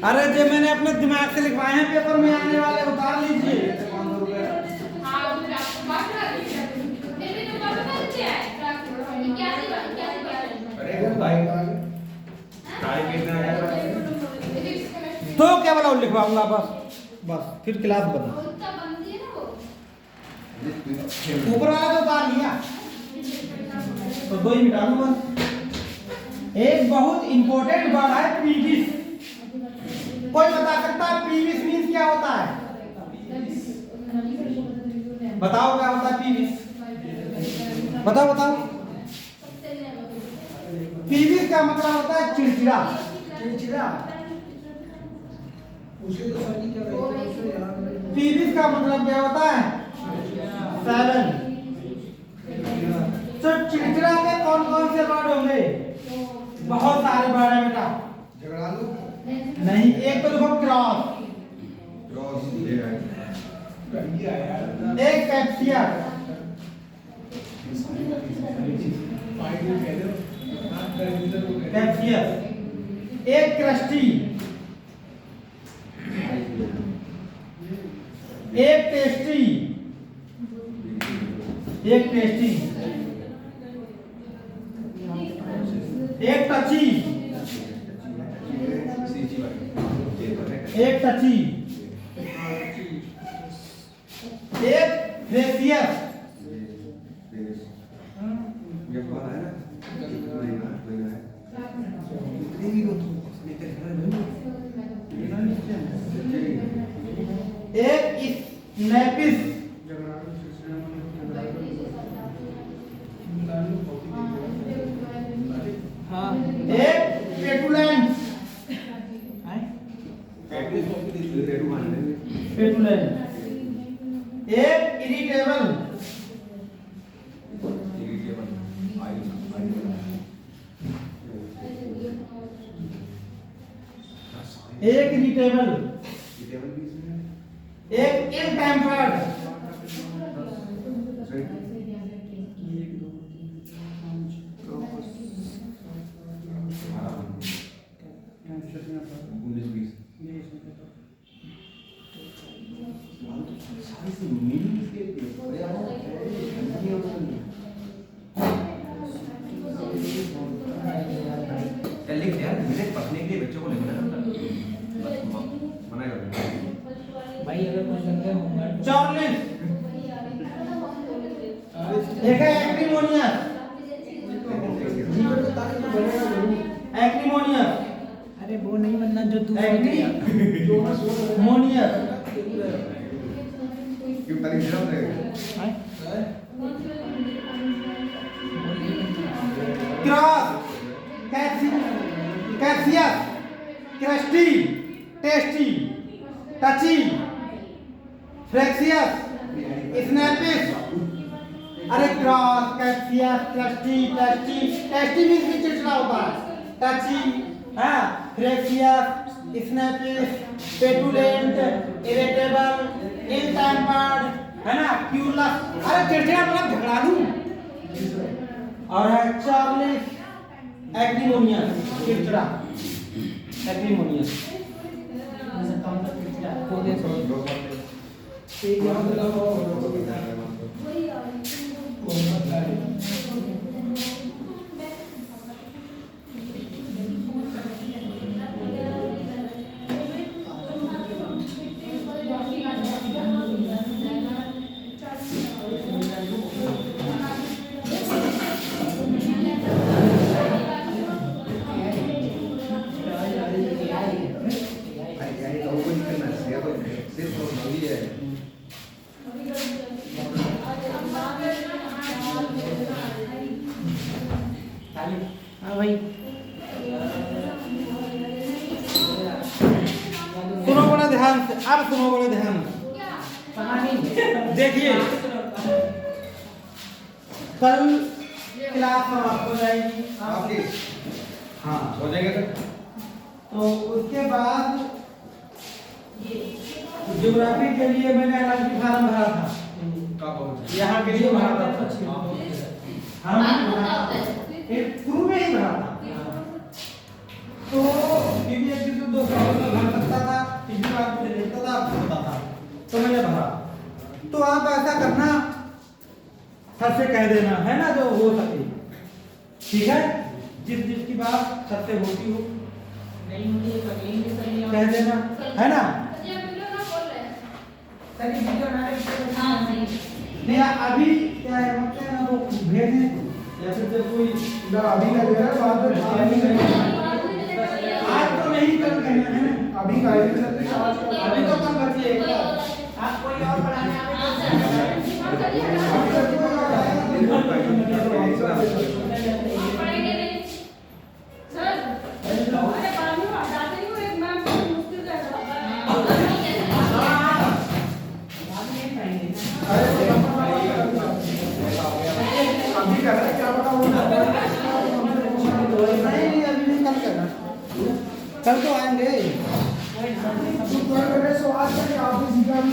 अरे जो मैंने अपने दिमाग से लिखवाए हैं पेपर में आने वाले उतार लीजिए अरे भाई तारीख कितना है दो केवल और लिखवाऊंगा बस बस फिर क्लास बंद ऊपर वाला तो उतार लिया तो दो ही मिटा दूं बस एक बहुत इंपॉर्टेंट वर्ड है पीविस कोई बता सकता है पीविस मींस क्या होता है बताओ क्या होता है पीविस बताओ बताओ पीविस का मतलब होता है चिड़चिड़ा चिड़चिड़ा उसे तो सर क्या कहते हैं उसे याद पीविस का मतलब क्या होता है सेवन तो चिड़चिड़ा के कौन कौन से वर्ड होंगे बहुत सारे वर्ड है बेटा झगड़ा लो नहीं एक तो देखो क्रॉस क्रॉस ये है एक कैप्सियर कैप्सियर एक क्रस्टी एक टेस्टी एक टेस्टी एक टची सीजी वाली ये तो है एक टची एक ग्रेसियस ये कौन है ना महीना है एक स्नैपिस हाँ एक पेटुलेंस रेडू मान लेंगे पेटुलेंट। एक इरिटेबल, एक इरिटेबल, एक इल टेम्पर्ड, लिख यार मैंने पढ़ने के लिए बच्चों को लिखना है बस मना कर दूंगा भाई अगर कुछ लगता है होगा चॉर्लिस, एक है एक्रीमोनियस, एक्रीमोनियस, अरे वो नहीं बनना जो तू एक्रीमोनियस, क्यों तारीफ दे रहा हूं cross, captious, crusty, testy, touchy, fractious, snappish. अरे cross, captious, crusty, testy, testy means भी चिड़चिड़ा होता है, टची, हाँ, फ्लेक्सियस, स्नैपिश, पेटुलेंट, इरिटेबल, इल टेम्पर्ड, है ना, क्यूलस। अरे चिड़चिड़ा मतलब झगड़ालू। और है चार्लिस, एक्रीमोनियस, चिड़चिड़ा, एक्रीमोनियस। हाँ भाई सुनो बड़ा ध्यान से, अब सुनो बड़े ध्यान से। देखिए कल क्लास समाप्त हो जाएगी आपकी हाँ, हो जाएगा सर तो उसके बाद ज्योग्राफी के लिए मैंने अलग फॉर्म भरा था, यहाँ के लिए भरा था। हम एक शुरू में ही भरा था, तो बीबी एक दिन 2 साल में भर सकता था, पिछली बार मुझे देखता था, होता था, तो मैंने भरा। तो आप ऐसा करना, सर से कह देना, है ना, जो हो सके, ठीक है, जिसकी बात सर से होती हो नहीं मुझे पकड़ेंगे सर ये कह देना, है ना। सर ये वीडियो बना रहे हाँ सही नहीं अभी क्या है, मतलब है ना, वो भेजें या फिर जब कोई ना अभी का जो है बाद में आज तो नहीं कल कहना है ना, अभी का है सर आज का अभी तो कल बचिए आप कोई और पढ़ाने आवे अभी का है क्या पता वो नहीं अभी नहीं कल कहना, कल तो आएंगे। तो आज तक आपने सीखा भी